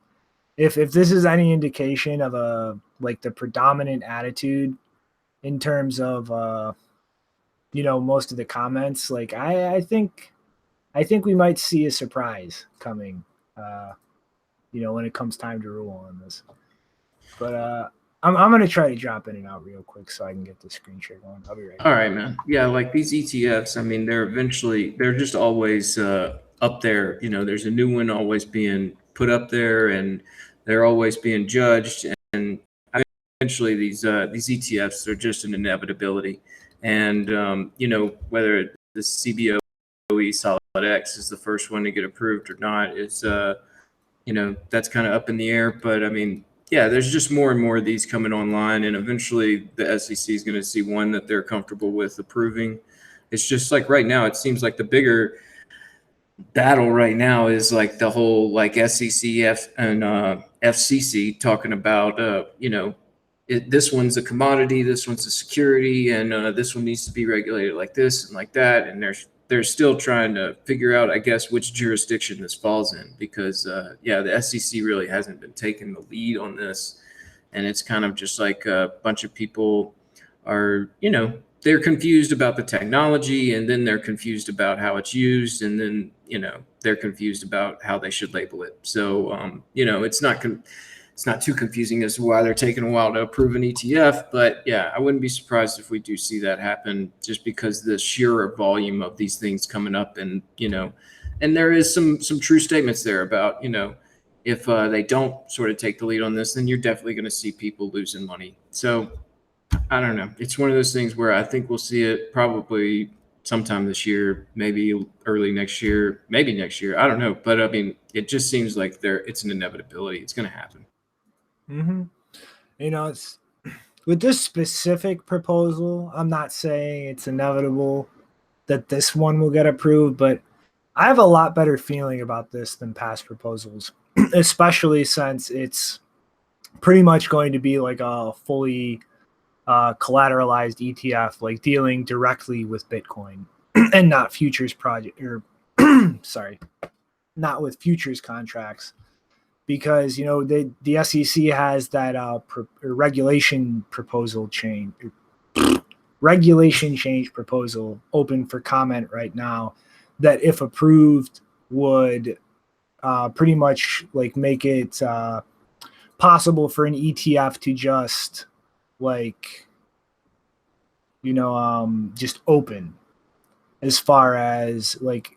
if this is any indication of the predominant attitude in terms of most of the comments, like I think we might see a surprise coming when it comes time to rule on this. But I'm going to try to drop in and out real quick so I can get the screen share going. I'll be right back. All right, man. Yeah, like these ETFs, I mean, they're just always up there. There's a new one always being put up there, and they're always being judged. And eventually, these ETFs are just an inevitability. And whether the CBOE SolidX is the first one to get approved or not is that's kind of up in the air. But I mean, yeah, there's just more and more of these coming online, and eventually the SEC is going to see one that they're comfortable with approving. It's just like right now, it seems like the bigger battle right now is like the whole like SEC and FCC talking about, this one's a commodity, this one's a security, and this one needs to be regulated like this and like that. And they're still trying to figure out, I guess, which jurisdiction this falls in, because the SEC really hasn't been taking the lead on this. And it's kind of just like a bunch of people are, they're confused about the technology, and then they're confused about how it's used, and then, they're confused about how they should label it. So, it's not too confusing as to why they're taking a while to approve an ETF. But yeah, I wouldn't be surprised if we do see that happen, just because the sheer volume of these things coming up. And, and there is some true statements there about, if they don't sort of take the lead on this, then you're definitely going to see people losing money. So I don't know. It's one of those things where I think we'll see it probably sometime this year, maybe early next year, maybe next year. I don't know. But I mean, it just seems like it's an inevitability. It's going to happen. Mm-hmm. It's with this specific proposal, I'm not saying it's inevitable that this one will get approved, but I have a lot better feeling about this than past proposals, especially since it's pretty much going to be like a fully collateralized ETF, like dealing directly with Bitcoin and not futures project or not with futures contracts. Because the SEC has that regulation change proposal open for comment right now that, if approved, would pretty much like make it possible for an ETF to just like, just open, as far as like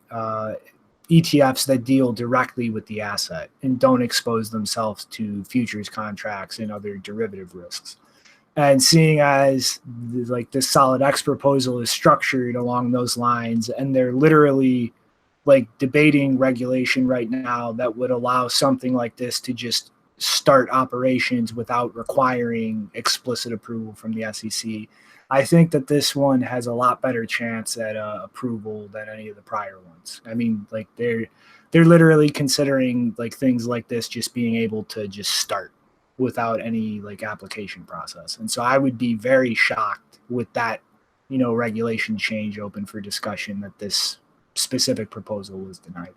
ETFs that deal directly with the asset and don't expose themselves to futures contracts and other derivative risks. And seeing as like this SolidX proposal is structured along those lines, and they're literally like debating regulation right now that would allow something like this to just start operations without requiring explicit approval from the SEC. I think that this one has a lot better chance at approval than any of the prior ones. I mean, like they're literally considering like things like this just being able to just start without any like application process. And so I would be very shocked with that, regulation change open for discussion, that this specific proposal was denied.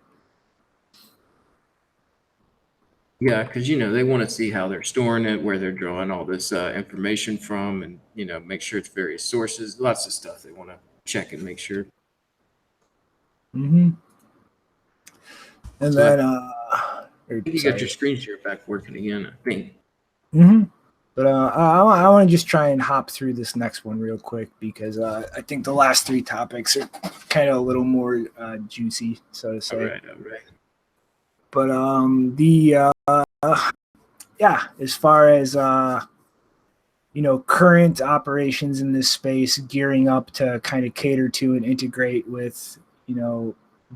Yeah, because they want to see how they're storing it, where they're drawing all this information from, and make sure it's various sources. Lots of stuff they want to check and make sure. Mm-hmm. And So then, I think you got your screen share back working again, I think. Mm-hmm. But I want to just try and hop through this next one real quick, because I think the last three topics are kind of a little more juicy, so to say. All right. But as far as current operations in this space, gearing up to kind of cater to and integrate with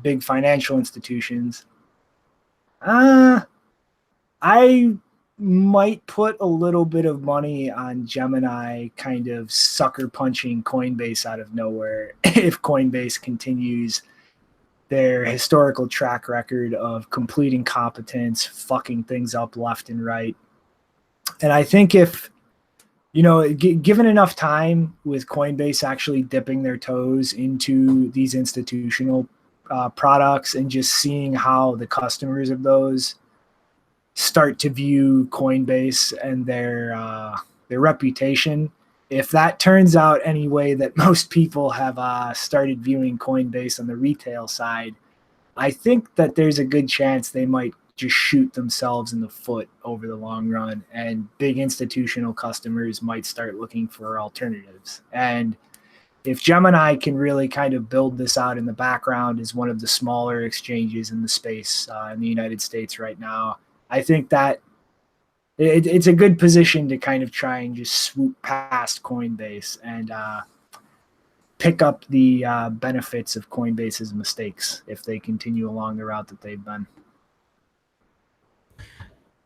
big financial institutions, I might put a little bit of money on Gemini kind of sucker punching Coinbase out of nowhere if Coinbase continues their historical track record of complete incompetence, fucking things up left and right. And I think if, given enough time with Coinbase actually dipping their toes into these institutional products and just seeing how the customers of those start to view Coinbase and their reputation, if that turns out any way that most people have started viewing Coinbase on the retail side, I think that there's a good chance they might just shoot themselves in the foot over the long run, and big institutional customers might start looking for alternatives. And if Gemini can really kind of build this out in the background as one of the smaller exchanges in the space in the United States right now, I think that it's a good position to kind of try and just swoop past Coinbase and pick up the benefits of Coinbase's mistakes if they continue along the route that they've been.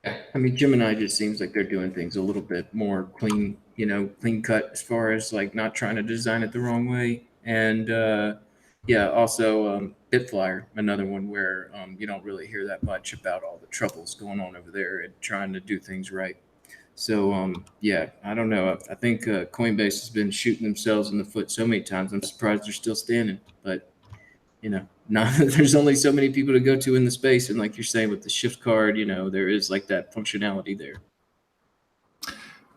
I mean, Gemini just seems like they're doing things a little bit more clean, clean cut, as far as like not trying to design it the wrong way. And also Bitflyer, another one where you don't really hear that much about all the troubles going on over there and trying to do things right. So I don't know. I think Coinbase has been shooting themselves in the foot so many times. I'm surprised they're still standing. But there's only so many people to go to in the space, and like you're saying with the shift card, there is like that functionality there.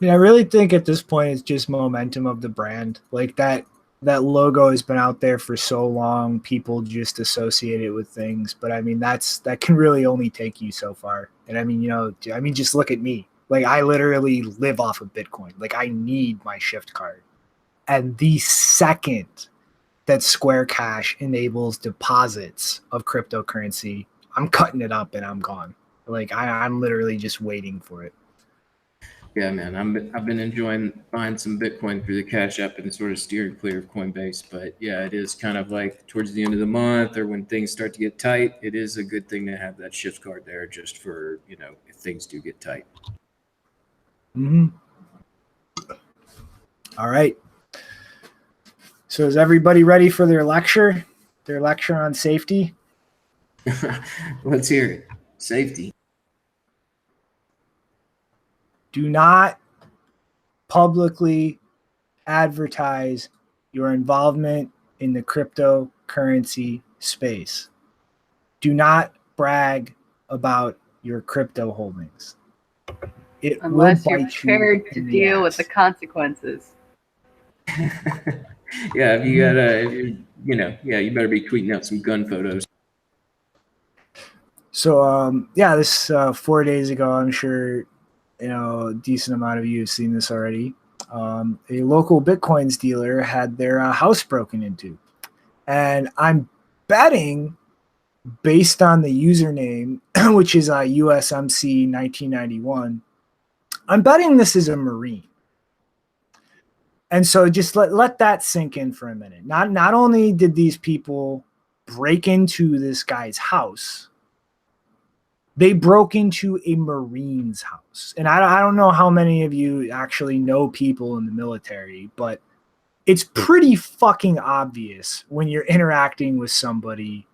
I really think at this point it's just momentum of the brand. Like that logo has been out there for so long, people just associate it with things. But I mean, that can really only take you so far. And I mean, just look at me. Like I literally live off of Bitcoin. Like I need my shift card. And the second that Square Cash enables deposits of cryptocurrency, I'm cutting it up and I'm gone. Like I'm literally just waiting for it. Yeah, man, I've been enjoying buying some Bitcoin through the Cash App and sort of steering clear of Coinbase. But yeah, it is kind of like towards the end of the month or when things start to get tight, it is a good thing to have that shift card there just for, if things do get tight. Mm-hmm. All right. So is everybody ready for their lecture on safety? Let's hear it. Safety. Do not publicly advertise your involvement in the cryptocurrency space. Do not brag about your crypto holdings. Unless you're prepared to deal with the consequences. Yeah, if you got you better be tweeting out some gun photos. So this 4 days ago, I'm sure a decent amount of you have seen this already. A local Bitcoins dealer had their house broken into, and I'm betting, based on the username, which is USMC 1991, I'm betting this is a Marine. And so just let that sink in for a minute. Not only did these people break into this guy's house, they broke into a Marine's house. And I don't know how many of you actually know people in the military, but it's pretty fucking obvious when you're interacting with somebody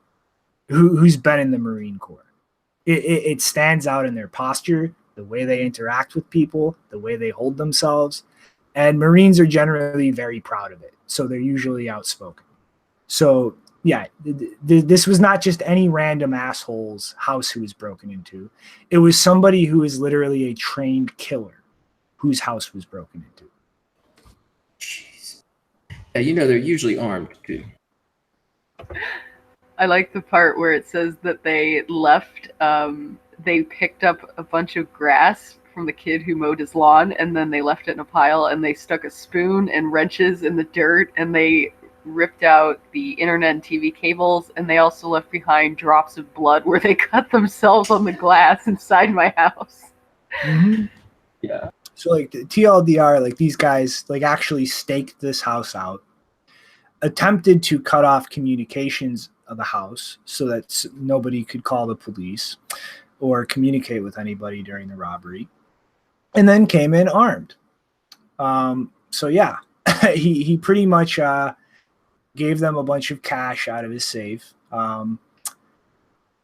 who's been in the Marine Corps. It stands out in their posture, the way they interact with people, the way they hold themselves. And Marines are generally very proud of it. So they're usually outspoken. So yeah, this was not just any random asshole's house who was broken into. It was somebody who is literally a trained killer whose house was broken into. Jeez. Yeah, they're usually armed too. I like the part where it says that they left, they picked up a bunch of grass from the kid who mowed his lawn, and then they left it in a pile, and they stuck a spoon and wrenches in the dirt, and they ripped out the internet and TV cables, and they also left behind drops of blood where they cut themselves on the glass inside my house. Mm-hmm. Yeah. So like the TLDR, like these guys like actually staked this house out, attempted to cut off communications of the house so that nobody could call the police or communicate with anybody during the robbery, and then came in armed. So yeah, he pretty much gave them a bunch of cash out of his safe,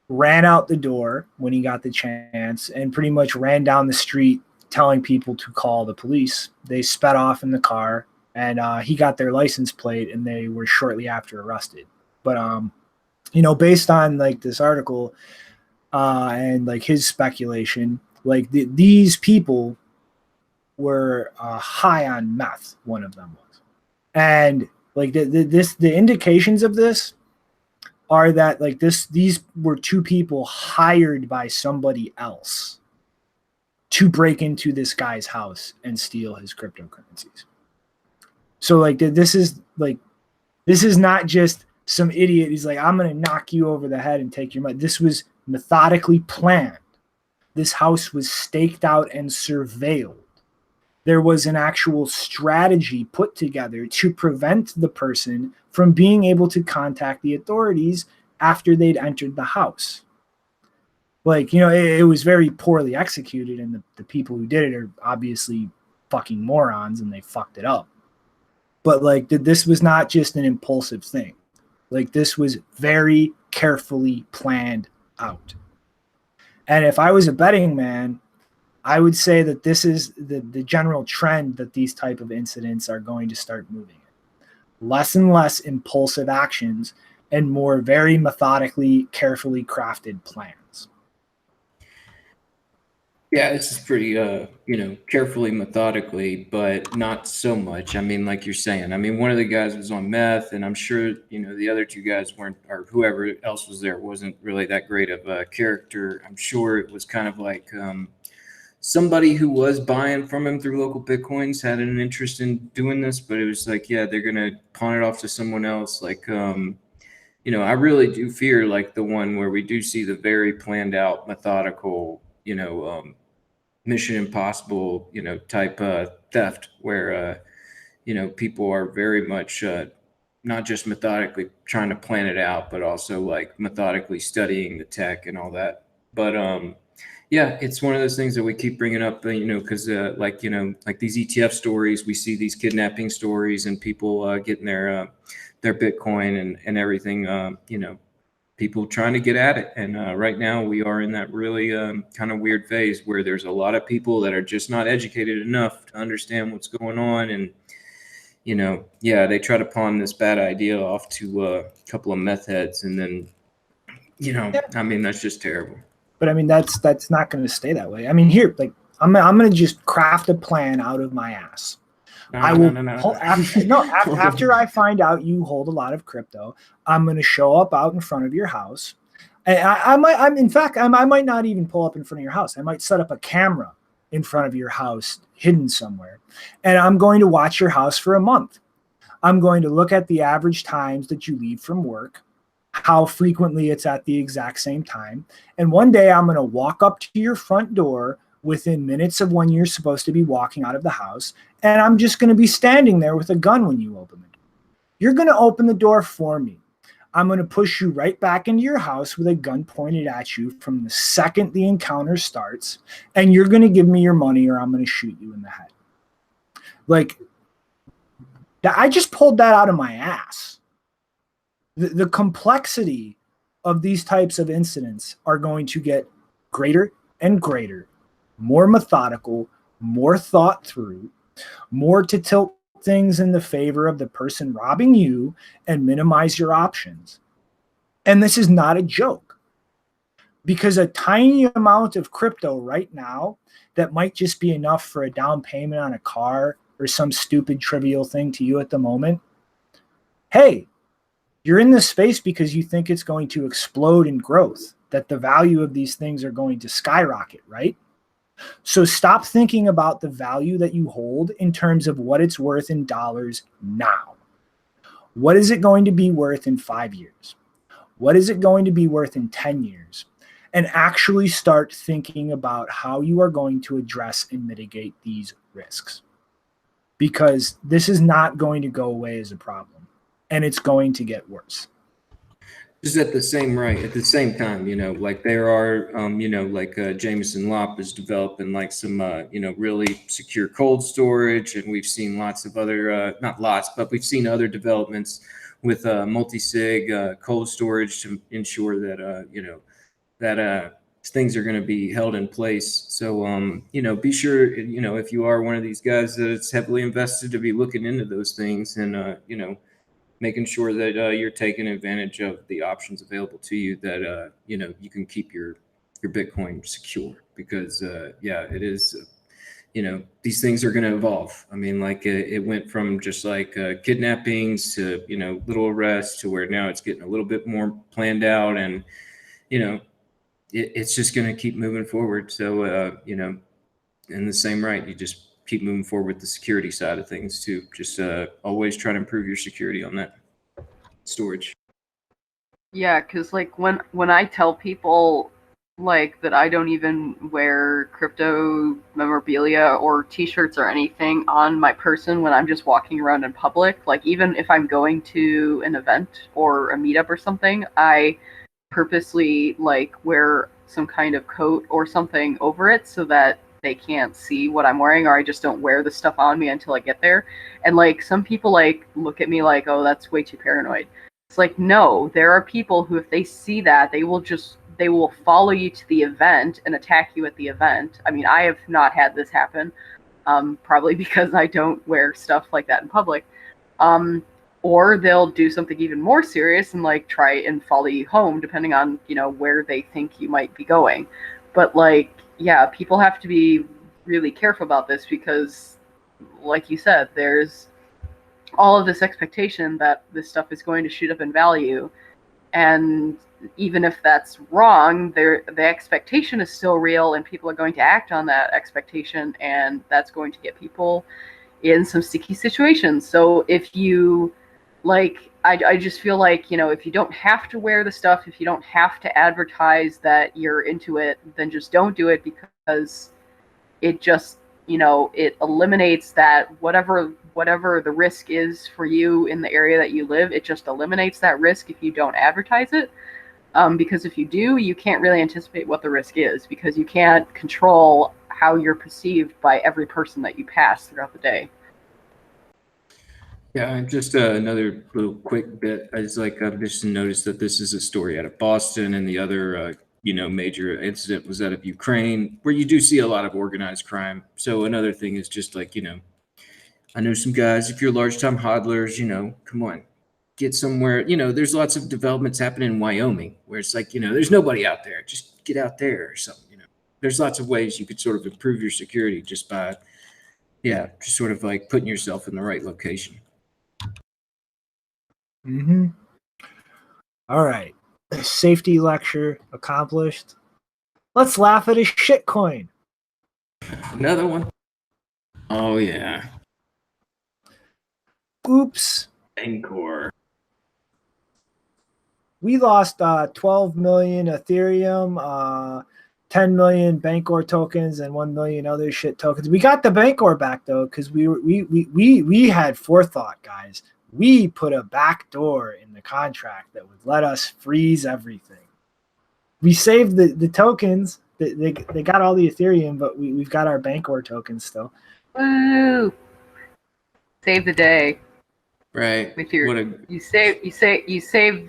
ran out the door when he got the chance, and pretty much ran down the street telling people to call the police. They sped off in the car, and he got their license plate, and they were shortly after arrested. But based on like this article and like his speculation, like these people were high on meth. One of them was, and like the indications of this are that like these were two people hired by somebody else to break into this guy's house and steal his cryptocurrencies. So like this is not just some idiot who's like, I'm gonna knock you over the head and take your money. This was methodically planned. This house was staked out and surveilled. There was an actual strategy put together to prevent the person from being able to contact the authorities after they'd entered the house. Like, it was very poorly executed, and the people who did it are obviously fucking morons, and they fucked it up. But like, this was not just an impulsive thing. Like, this was very carefully planned out. And if I was a betting man, I would say that this is the general trend that these type of incidents are going to start moving in. Less and less impulsive actions and more very methodically, carefully crafted plans. Yeah, this is pretty, carefully, methodically, but not so much. I mean, like you're saying, one of the guys was on meth, and I'm sure, the other two guys weren't, or whoever else was there wasn't really that great of a character. I'm sure it was kind of like somebody who was buying from him through local Bitcoins had an interest in doing this, but it was like, yeah, they're going to pawn it off to someone else. Like, I really do fear like the one where we do see the very planned out, methodical, Mission Impossible, type theft where, people are very much not just methodically trying to plan it out, but also like methodically studying the tech and all that. But yeah, it's one of those things that we keep bringing up, because like these ETF stories, we see these kidnapping stories and people getting their Bitcoin and everything, people trying to get at it. And right now we are in that really kind of weird phase where there's a lot of people that are just not educated enough to understand what's going on. And, they try to pawn this bad idea off to a couple of meth heads. And then, that's just terrible. But that's not going to stay that way. Here, like I'm going to just craft a plan out of my ass. I will after I find out you hold a lot of crypto, I'm going to show up out in front of your house. And I might not even pull up in front of your house. I might set up a camera in front of your house hidden somewhere. And I'm going to watch your house for a month. I'm going to look at the average times that you leave from work, how frequently it's at the exact same time. And one day I'm going to walk up to your front door within minutes of when you're supposed to be walking out of the house. And I'm just going to be standing there with a gun when you open the door. You're going to open the door for me. I'm going to push you right back into your house with a gun pointed at you from the second the encounter starts. And you're going to give me your money or I'm going to shoot you in the head. Like, I just pulled that out of my ass. The complexity of these types of incidents are going to get greater and greater, more methodical, more thought through, more to tilt things in the favor of the person robbing you and minimize your options. And this is not a joke, because a tiny amount of crypto right now that might just be enough for a down payment on a car or some stupid trivial thing to you at the moment. Hey, you're in this space because you think it's going to explode in growth, that the value of these things are going to skyrocket, right? So stop thinking about the value that you hold in terms of what it's worth in dollars now. What is it going to be worth in 5 years? What is it going to be worth in 10 years? And actually start thinking about how you are going to address and mitigate these risks. Because this is not going to go away as a problem, and it's going to get worse. Just at the same time, you know, like there are, you know, like Jameson Lopp is developing like some, you know, really secure cold storage. And we've seen lots of other, not lots, but we've seen other developments with multi-sig cold storage to ensure that, you know, that things are going to be held in place. So, you know, be sure, you know, if you are one of these guys that it's heavily invested, to be looking into those things and, you know, making sure that you're taking advantage of the options available to you, that you know, you can keep your Bitcoin secure, because yeah, it is, you know, these things are going to evolve. I mean, like it went from just like kidnappings to, you know, little arrests to where now it's getting a little bit more planned out, and you know, it's just going to keep moving forward. So you know, in the same right, you just keep moving forward with the security side of things too. Just always try to improve your security on that storage. Yeah, because like when I tell people like that I don't even wear crypto memorabilia or t-shirts or anything on my person when I'm just walking around in public, like even if I'm going to an event or a meetup or something, I purposely like wear some kind of coat or something over it so that they can't see what I'm wearing, or I just don't wear the stuff on me until I get there. And like some people like look at me like, oh, that's way too paranoid. It's like, no, there are people who, if they see that, they will follow you to the event and attack you at the event. I mean, I have not had this happen, probably because I don't wear stuff like that in public. Or they'll do something even more serious and like try and follow you home, depending on, you know, where they think you might be going. But like, yeah, people have to be really careful about this because, like you said, there's all of this expectation that this stuff is going to shoot up in value. And even if that's wrong, the expectation is still real, and people are going to act on that expectation, and that's going to get people in some sticky situations. So if you, like, I just feel like, you know, if you don't have to wear the stuff, if you don't have to advertise that you're into it, then just don't do it, because it just, you know, it eliminates that whatever the risk is for you in the area that you live, it just eliminates that risk if you don't advertise it. Because if you do, you can't really anticipate what the risk is, because you can't control how you're perceived by every person that you pass throughout the day. Yeah, just another little quick bit. I've just noticed that this is a story out of Boston, and the other, you know, major incident was out of Ukraine, where you do see a lot of organized crime. So another thing is just like, you know, I know some guys, if you're large-time hodlers, you know, come on, get somewhere. You know, there's lots of developments happening in Wyoming where it's like, you know, there's nobody out there. Just get out there or something, you know. There's lots of ways you could sort of improve your security just by yeah, just sort of like putting yourself in the right location. Mm-hmm. All right. Safety lecture accomplished. Let's laugh at a shitcoin. Another one. Oh yeah. Oops. Bancor. We lost 12 million Ethereum, 10 million Bancor tokens, and 1 million other shit tokens. We got the Bancor back though, because we had forethought, guys. We put a backdoor in the contract that would let us freeze everything. We saved the tokens. They got all the Ethereum, but we've got our Bancor tokens still. Woo! Save the day. Right. With your you save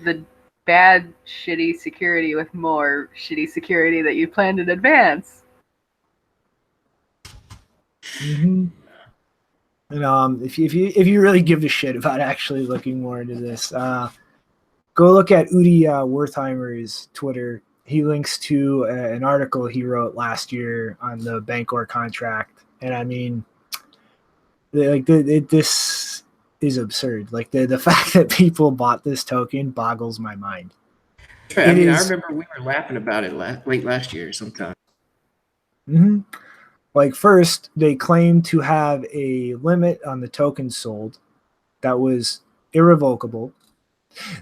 the bad shitty security with more shitty security that you planned in advance. Mm-hmm. And if you really give a shit about actually looking more into this, go look at Udi Wertheimer's Twitter. He links to an article he wrote last year on the Bancor contract, and I mean, this is absurd. Like the fact that people bought this token boggles my mind. I mean, I remember we were laughing about it late last year sometime. Mm-hmm. Like first, they claimed to have a limit on the tokens sold that was irrevocable.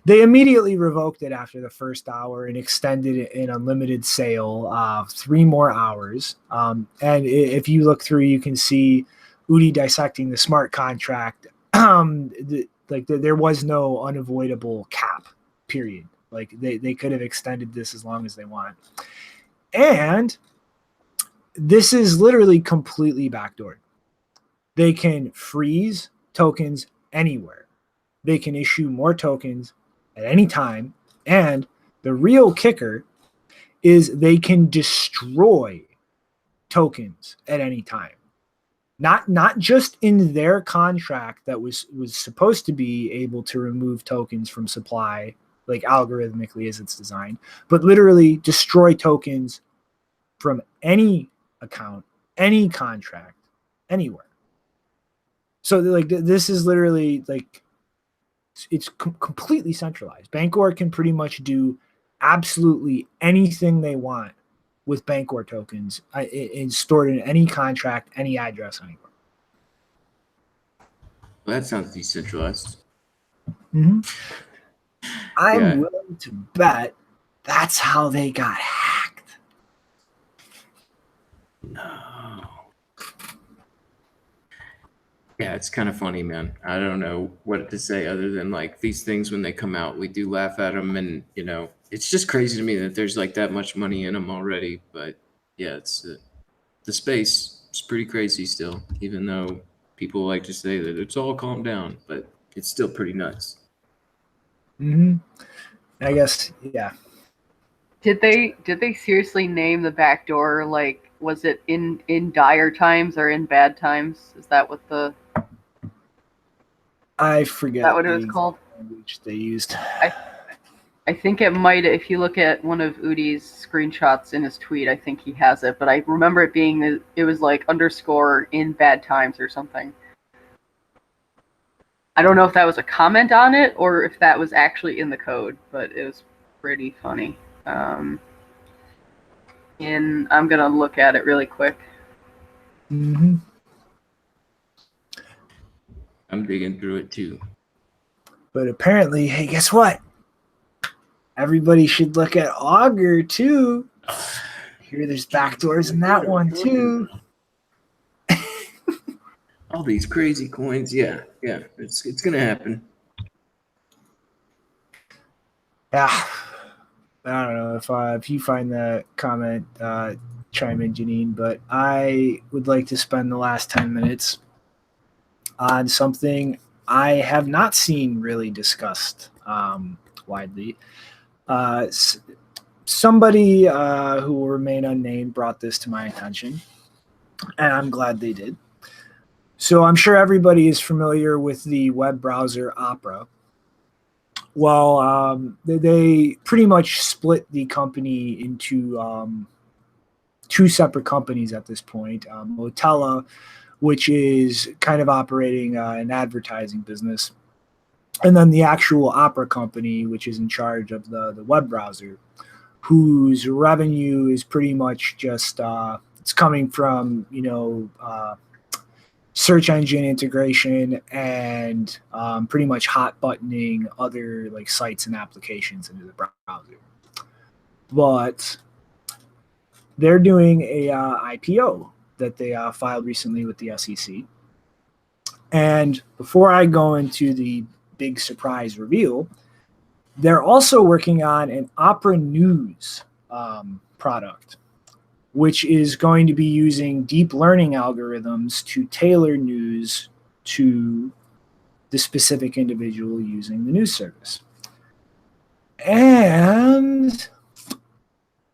They immediately revoked it after the first hour and extended it an unlimited sale of 3 more hours. And if you look through, you can see Udi dissecting the smart contract. There was no unavoidable cap, period. Like they could have extended this as long as they want. And this is literally completely backdoored. They can freeze tokens anywhere. They can issue more tokens at any time. And the real kicker is they can destroy tokens at any time. Not just in their contract that was supposed to be able to remove tokens from supply, like algorithmically as it's designed, but literally destroy tokens from any account, any contract, anywhere. So like this is literally like it's completely centralized. Bancor can pretty much do absolutely anything they want with Bancor tokens and stored in any contract, any address, anywhere. Well, that sounds decentralized. Mm-hmm. I'm willing to bet that's how they got hacked. No. Yeah, it's kind of funny, man. I don't know what to say other than like these things when they come out, we do laugh at them, and you know, it's just crazy to me that there's like that much money in them already. But yeah, it's the space is pretty crazy still, even though people like to say that it's all calmed down, but it's still pretty nuts. Mm-hmm. I guess, yeah. Did they seriously name the backdoor? Like, was it in dire times or in bad times? Is that what the? I forget. Is that what it was called? Which they used. I think it might. If you look at one of Udi's screenshots in his tweet, I think he has it. But I remember it being it was like underscore in bad times or something. I don't know if that was a comment on it or if that was actually in the code, but it was pretty funny. And I'm gonna look at it really quick. Mm-hmm. I'm digging through it too. But apparently, hey, guess what? Everybody should look at Augur too. Here, there's backdoors in that one too. All these crazy coins, yeah, it's gonna happen. Yeah, I don't know if you find that comment, chime in, Janine. But I would like to spend the last 10 minutes on something I have not seen really discussed widely. Somebody who will remain unnamed brought this to my attention, and I'm glad they did. So I'm sure everybody is familiar with the web browser Opera. Well, they pretty much split the company into 2 separate companies at this point. Motella, which is kind of operating an advertising business. And then the actual Opera company, which is in charge of the web browser, whose revenue is pretty much just it's coming from search engine integration and pretty much hot buttoning other like sites and applications into the browser. But they're doing a IPO that they filed recently with the SEC. And before I go into the big surprise reveal, they're also working on an Opera News product, which is going to be using deep learning algorithms to tailor news to the specific individual using the news service. And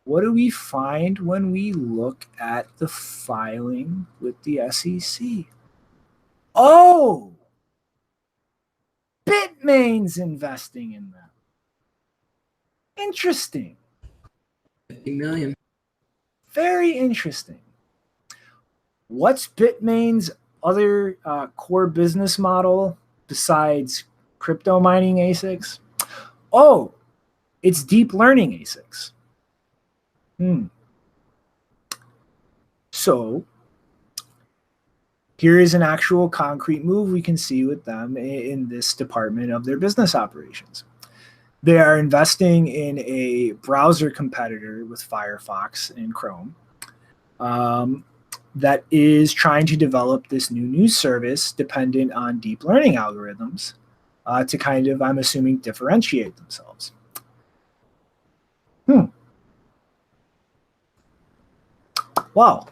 what do we find when we look at the filing with the SEC? Oh, Bitmain's investing in them. Interesting. 50 million. Very interesting. What's Bitmain's other core business model besides crypto mining ASICs? Oh, it's deep learning ASICs. So here is an actual concrete move we can see with them in this department of their business operations. They are investing in a browser competitor with Firefox and Chrome that is trying to develop this new news service dependent on deep learning algorithms to kind of, I'm assuming, differentiate themselves. Wow.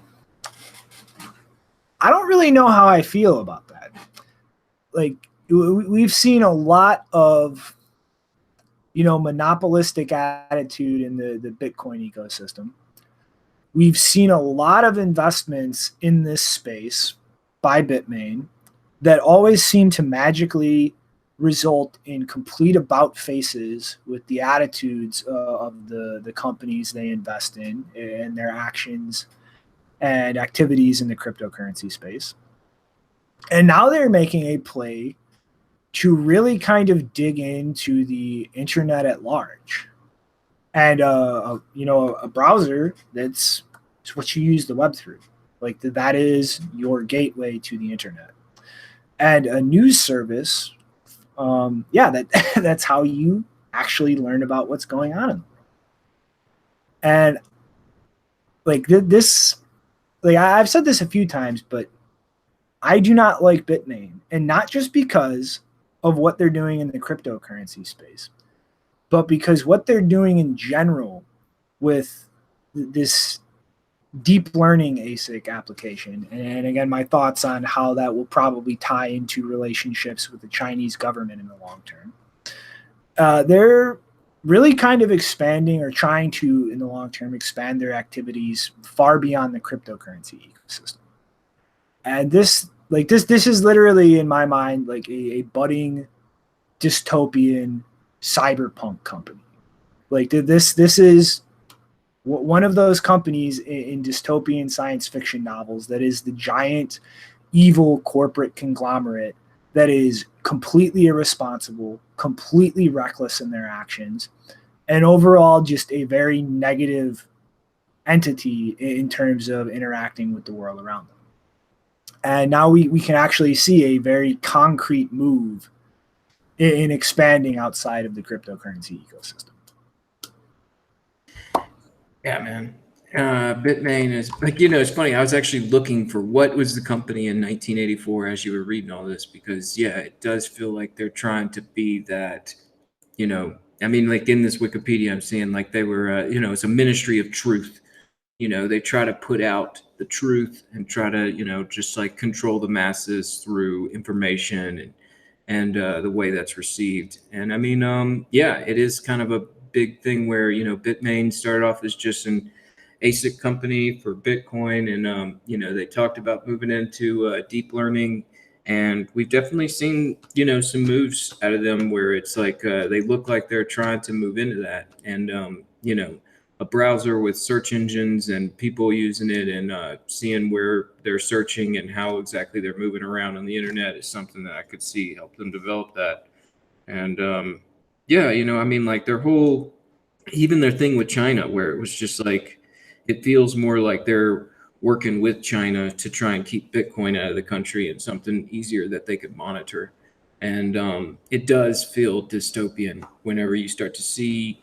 I don't really know how I feel about that. Like, we've seen a lot of, monopolistic attitude in the Bitcoin ecosystem. We've seen a lot of investments in this space by Bitmain that always seem to magically result in complete about faces with the attitudes of the companies they invest in and their actions and activities in the cryptocurrency space. And now they're making a play to really kind of dig into the internet at large. And, a browser that's what you use the web through. Like that is your gateway to the internet. And a news service, that's how you actually learn about what's going on in the world. And like this, like I've said this a few times, but I do not like Bitmain, and not just because of what they're doing in the cryptocurrency space, but because what they're doing in general with this deep learning ASIC application. And again, my thoughts on how that will probably tie into relationships with the Chinese government in the long term. They're really kind of expanding or trying to, in the long term, expand their activities far beyond the cryptocurrency ecosystem. And this is literally, in my mind, like a budding dystopian cyberpunk company. Like this is one of those companies in dystopian science fiction novels that is the giant evil corporate conglomerate that is completely irresponsible, completely reckless in their actions, and overall just a very negative entity in terms of interacting with the world around them. And now we can actually see a very concrete move in expanding outside of the cryptocurrency ecosystem. Yeah, man. Bitmain is like, it's funny. I was actually looking for what was the company in 1984 as you were reading all this, because it does feel like they're trying to be that, like in this Wikipedia, I'm seeing like they were, it's a ministry of truth. They try to put out the truth and try to, just like control the masses through information and the way that's received. And I mean, it is kind of a big thing where, Bitmain started off as just an ASIC company for Bitcoin. And, they talked about moving into deep learning. And we've definitely seen, some moves out of them where it's like they look like they're trying to move into that. And, a browser with search engines and people using it and seeing where they're searching and how exactly they're moving around on the internet is something that I could see help them develop that. And yeah, I mean, like even their thing with China, where it was just like, it feels more like they're working with China to try and keep Bitcoin out of the country and something easier that they could monitor. And it does feel dystopian whenever you start to see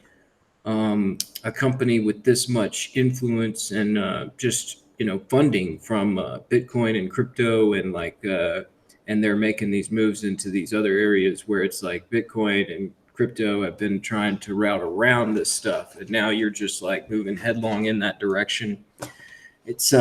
a company with this much influence and just funding from Bitcoin and crypto and they're making these moves into these other areas where it's like Bitcoin and crypto have been trying to route around this stuff, and now you're just like moving headlong in that direction. It's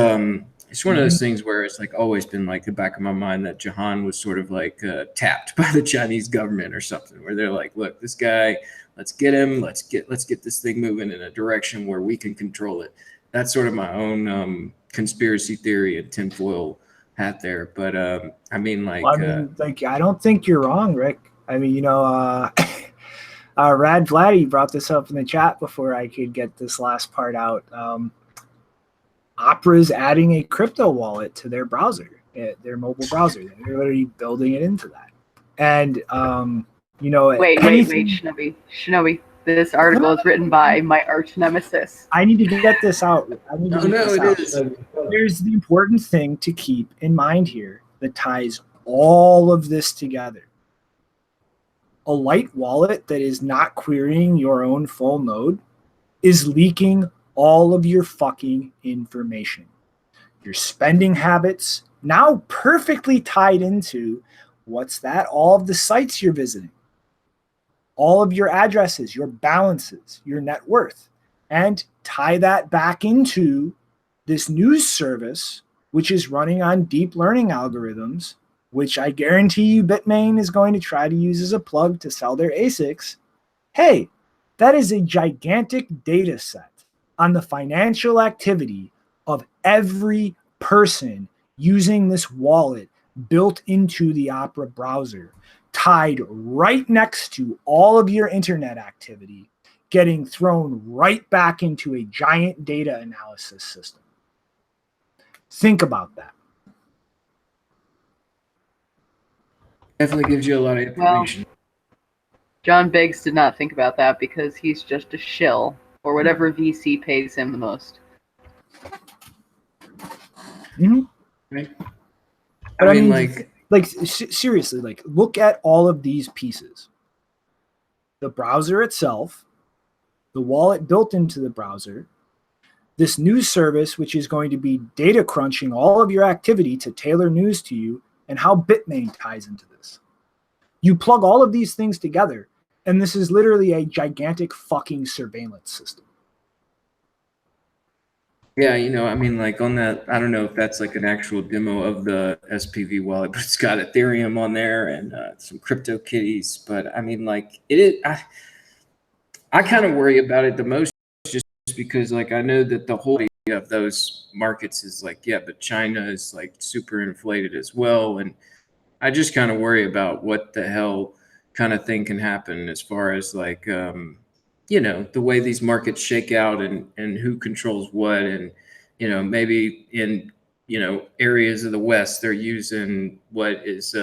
one of those things where it's like always been like the back of my mind that Jahan was sort of like tapped by the Chinese government or something, where they're like, look, this guy, let's get him, let's get this thing moving in a direction where we can control it. That's sort of my own conspiracy theory and tinfoil hat there. But I mean, like, I don't think you're wrong, Rick. I mean, Rad Vladdy brought this up in the chat before I could get this last part out. Opera's adding a crypto wallet to their browser, their mobile browser. They're literally building it into that. And, wait, Shinobi. This article is written by my arch nemesis. I need to get this out. It is. Here's the important thing to keep in mind here that ties all of this together. A light wallet that is not querying your own full node is leaking all of your fucking information. Your spending habits, now perfectly tied into all of the sites you're visiting, all of your addresses, your balances, your net worth, and tie that back into this news service, which is running on deep learning algorithms, which I guarantee you Bitmain is going to try to use as a plug to sell their ASICs. Hey, that is a gigantic data set on the financial activity of every person using this wallet built into the Opera browser, tied right next to all of your internet activity, getting thrown right back into a giant data analysis system. Think about that. Definitely gives you a lot of information. Well, John Biggs did not think about that because he's just a shill or whatever VC pays him the most. Mm-hmm. Right. But I mean, seriously, look at all of these pieces. The browser itself, the wallet built into the browser, this news service, which is going to be data crunching all of your activity to tailor news to you, and how Bitmain ties into this. You plug all of these things together, and this is literally a gigantic fucking surveillance system. Yeah, I mean, like on that, I don't know if that's like an actual demo of the SPV wallet, but it's got Ethereum on there and some crypto kitties. But I mean, like it is, I kind of worry about it the most just because like I know that the whole of those markets is like, yeah, but China is like super inflated as well. And I just kind of worry about what the hell kind of thing can happen as far as like, the way these markets shake out and who controls what. And, maybe in, areas of the West, they're using what is,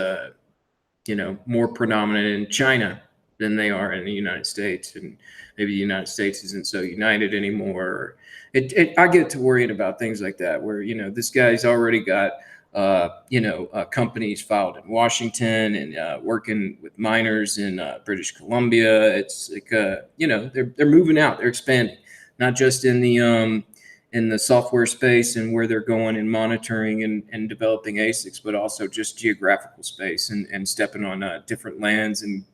more predominant in China than they are in the United States. And maybe the United States isn't so united anymore. I get to worrying about things like that, where, this guy's already got, companies filed in Washington and working with miners in British Columbia. It's like, they're moving out, they're expanding, not just in the software space and where they're going and monitoring and developing ASICs, but also just geographical space and stepping on different lands and,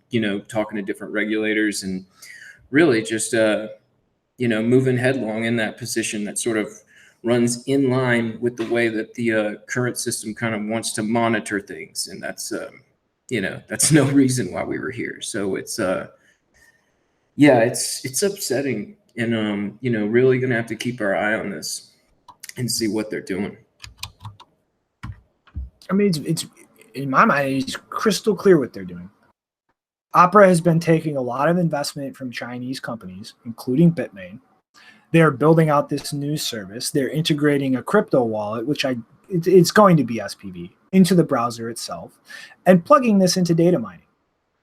talking to different regulators and really just, moving headlong in that position that sort of runs in line with the way that the current system kind of wants to monitor things. And that's, that's no reason why we were here. So it's, it's upsetting and, really going to have to keep our eye on this and see what they're doing. I mean, it's in my mind, it's crystal clear what they're doing. Opera has been taking a lot of investment from Chinese companies, including Bitmain. They're building out this news service. They're integrating a crypto wallet, which it's going to be SPV, into the browser itself, and plugging this into data mining.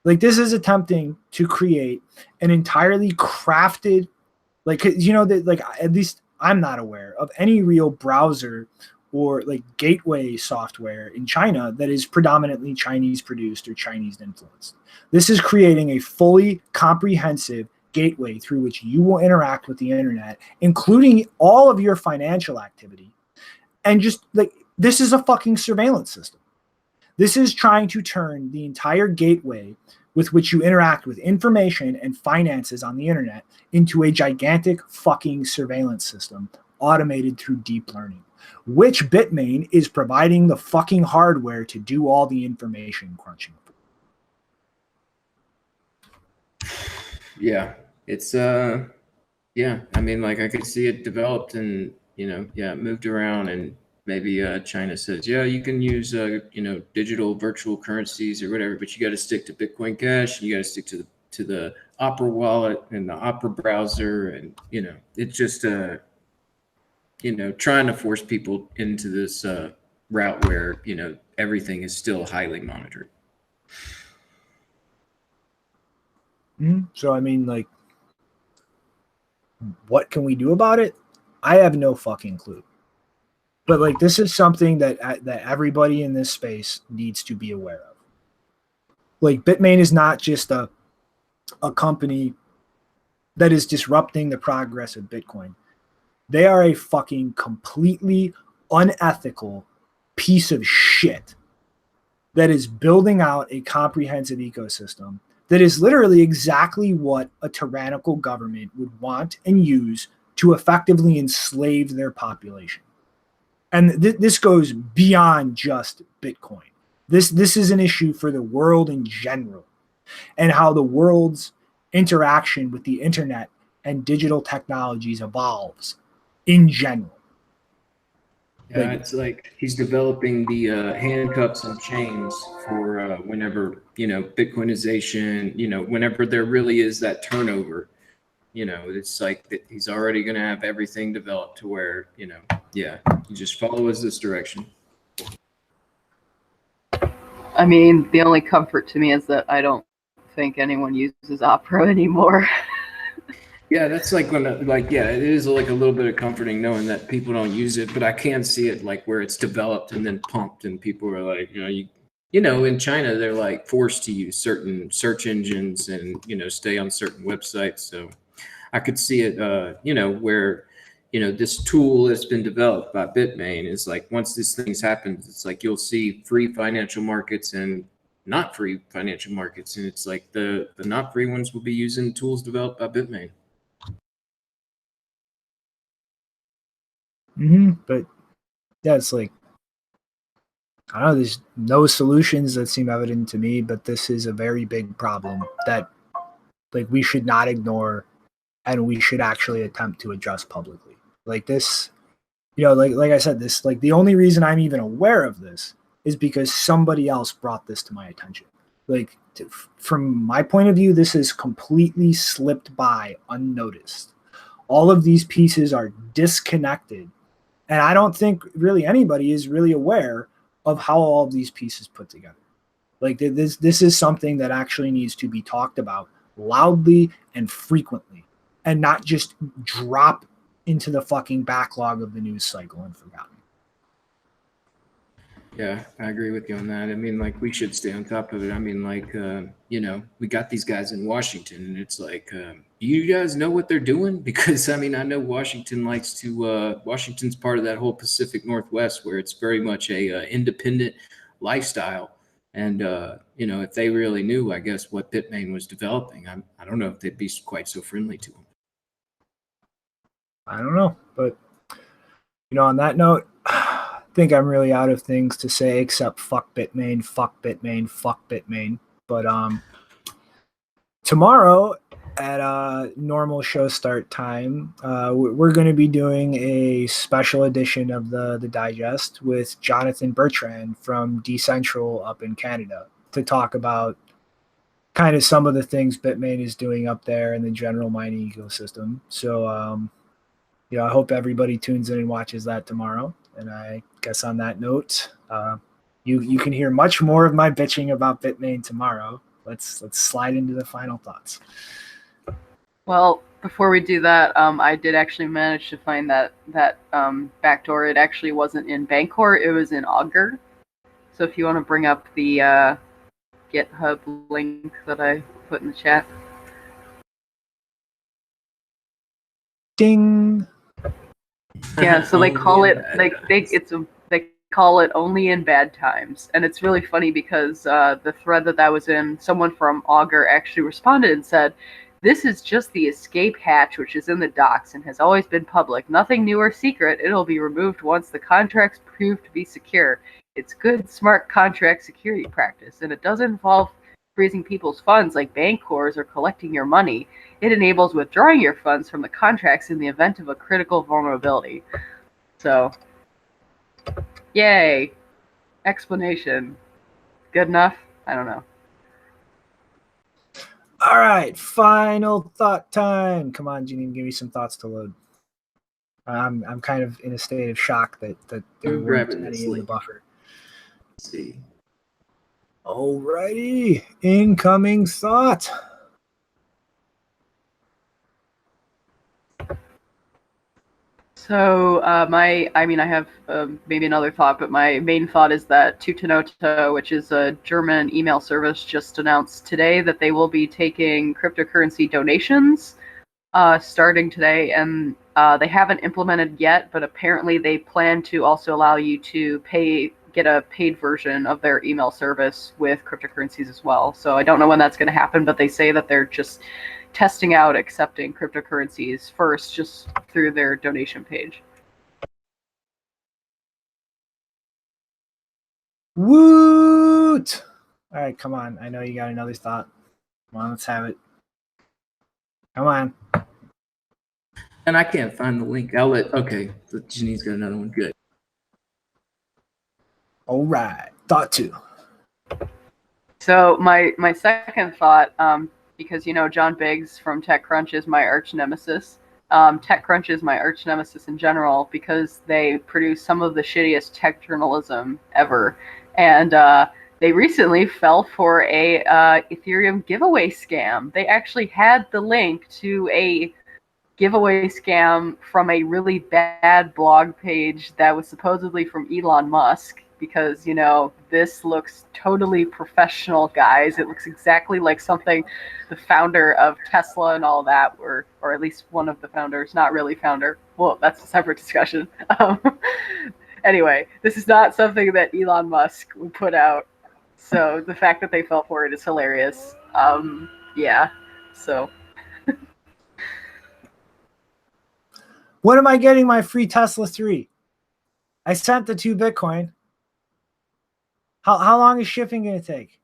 Like, this is attempting to create an entirely crafted, like, you know, that, like, at least I'm not aware of any real browser or like gateway software in China that is predominantly Chinese produced or Chinese influenced. This is creating a fully comprehensive gateway through which you will interact with the internet, including all of your financial activity. And just like, this is a fucking surveillance system. This is trying to turn the entire gateway with which you interact with information and finances on the internet into a gigantic fucking surveillance system automated through deep learning, which Bitmain is providing the fucking hardware to do all the information crunching. Yeah, it's yeah, I mean, like, I could see it developed and, you know, yeah, it moved around, and maybe China says, yeah, you can use you know, digital virtual currencies or whatever, but you got to stick to Bitcoin Cash, and you got to stick to the Opera wallet and the Opera browser, and, you know, it's just you know, trying to force people into this route where, you know, everything is still highly monitored. So, I mean, like, what can we do about it? I have no fucking clue. But, like, this is something that everybody in this space needs to be aware of. Like, Bitmain is not just a company that is disrupting the progress of Bitcoin. They are a fucking completely unethical piece of shit that is building out a comprehensive ecosystem that is literally exactly what a tyrannical government would want and use to effectively enslave their population. And this goes beyond just Bitcoin. This is an issue for the world in general, and how the world's interaction with the internet and digital technologies evolves in general. Yeah, it's like he's developing the handcuffs and chains for whenever, you know, Bitcoinization, you know, whenever there really is that turnover, you know, it's like that he's already going to have everything developed to where, you know, yeah, you just follow this direction. I mean, the only comfort to me is that I don't think anyone uses Opera anymore. Yeah, that's like when, like, yeah, it is like a little bit of comforting knowing that people don't use it, but I can see it like where it's developed and then pumped, and people are like, you know, in China they're like forced to use certain search engines and, you know, stay on certain websites. So I could see it, you know, where, you know, this tool that's been developed by Bitmain is like, once this things happens, it's like you'll see free financial markets and not free financial markets, and it's like the not free ones will be using tools developed by Bitmain. But yeah, it's like, I don't know, there's no solutions that seem evident to me, but this is a very big problem that, like, we should not ignore, and we should actually attempt to address publicly. Like, this, you know, like I said, this, like, the only reason I'm even aware of this is because somebody else brought this to my attention. Like, from my point of view, this is completely slipped by unnoticed. All of these pieces are disconnected, and I don't think really anybody is really aware of how all of these pieces put together. Like, this is something that actually needs to be talked about loudly and frequently, and not just drop into the fucking backlog of the news cycle and forgotten. Yeah, I agree with you on that. I mean, like, we should stay on top of it. I mean, like, you know, we got these guys in Washington, and it's like, do you guys know what they're doing? Because, I mean, I know Washington likes to, Washington's part of that whole Pacific Northwest where it's very much a independent lifestyle. And, you know, if they really knew, I guess, what Bitmain was developing, I don't know if they'd be quite so friendly to them. I don't know, but, you know, on that note, I think I'm really out of things to say except fuck Bitmain, fuck Bitmain, fuck Bitmain. But tomorrow at normal show start time, we're going to be doing a special edition of the digest with Jonathan Bertrand from Decentral up in Canada to talk about kind of some of the things Bitmain is doing up there in the general mining ecosystem. So I hope everybody tunes in and watches that tomorrow. And I guess on that note, you can hear much more of my bitching about Bitmain tomorrow. Let's slide into the final thoughts. Well, before we do that, I did actually manage to find that backdoor. It actually wasn't in Bancor, it was in Augur. So if you want to bring up the GitHub link that I put in the chat. Ding. Yeah, so they call it they call it only in bad times, and it's really funny because the thread that was in, someone from Augur actually responded and said, "This is just the escape hatch, which is in the docs and has always been public. Nothing new or secret. It'll be removed once the contracts prove to be secure. It's good, smart contract security practice, and it doesn't involve freezing people's funds like Bancor's or collecting your money. It enables withdrawing your funds from the contracts in the event of a critical vulnerability." So, yay. Explanation. Good enough? I don't know. All right, final thought time. Come on, Janine, give me some thoughts to load. I'm kind of in a state of shock that there weren't any in the buffer. Let's see. Alrighty, incoming thought. So I have maybe another thought, but my main thought is that Tutanota, which is a German email service, just announced today that they will be taking cryptocurrency donations starting today, and they haven't implemented yet, but apparently they plan to also allow you to get a paid version of their email service with cryptocurrencies as well. So I don't know when that's going to happen, but they say that they're just testing out accepting cryptocurrencies first, just through their donation page. Woot! All right, come on. I know you got another thought. Come on, let's have it. Come on. And I can't find the link. Okay, Janine's got another one. Good. All right, thought 2. So my second thought, because John Biggs from TechCrunch is my arch nemesis. TechCrunch is my arch nemesis in general because they produce some of the shittiest tech journalism ever, and they recently fell for a Ethereum giveaway scam. They actually had the link to a giveaway scam from a really bad blog page that was supposedly from Elon Musk, because this looks totally professional, guys. It looks exactly like something the founder of Tesla and all that were, or at least one of the founders, not really founder. Well, that's a separate discussion. Anyway, this is not something that Elon Musk would put out. So the fact that they fell for it is hilarious. Yeah, so. When am I getting my free Tesla 3? I sent the 2 Bitcoin. How long is shipping going to take?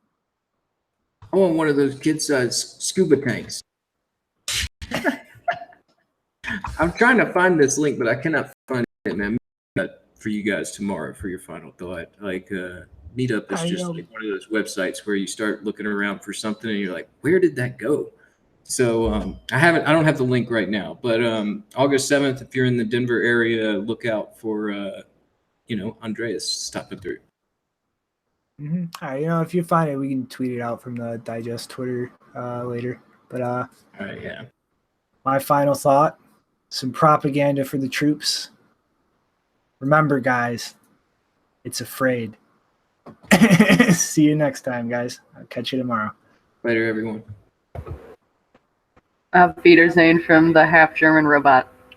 I want one of those kid-sized scuba tanks. I'm trying to find this link, but I cannot find it, man. For you guys tomorrow for your final thought. Like, Meetup is just like one of those websites where you start looking around for something and you're like, where did that go? So I don't have the link right now, but August 7th, if you're in the Denver area, look out for Andreas stopping through. Mm-hmm. All right, if you find it, we can tweet it out from the Digest Twitter later. But all right, yeah. My final thought: some propaganda for the troops. Remember, guys, it's afraid. See you next time, guys. I'll catch you tomorrow. Later, everyone. Wiedersehen from the half German robot.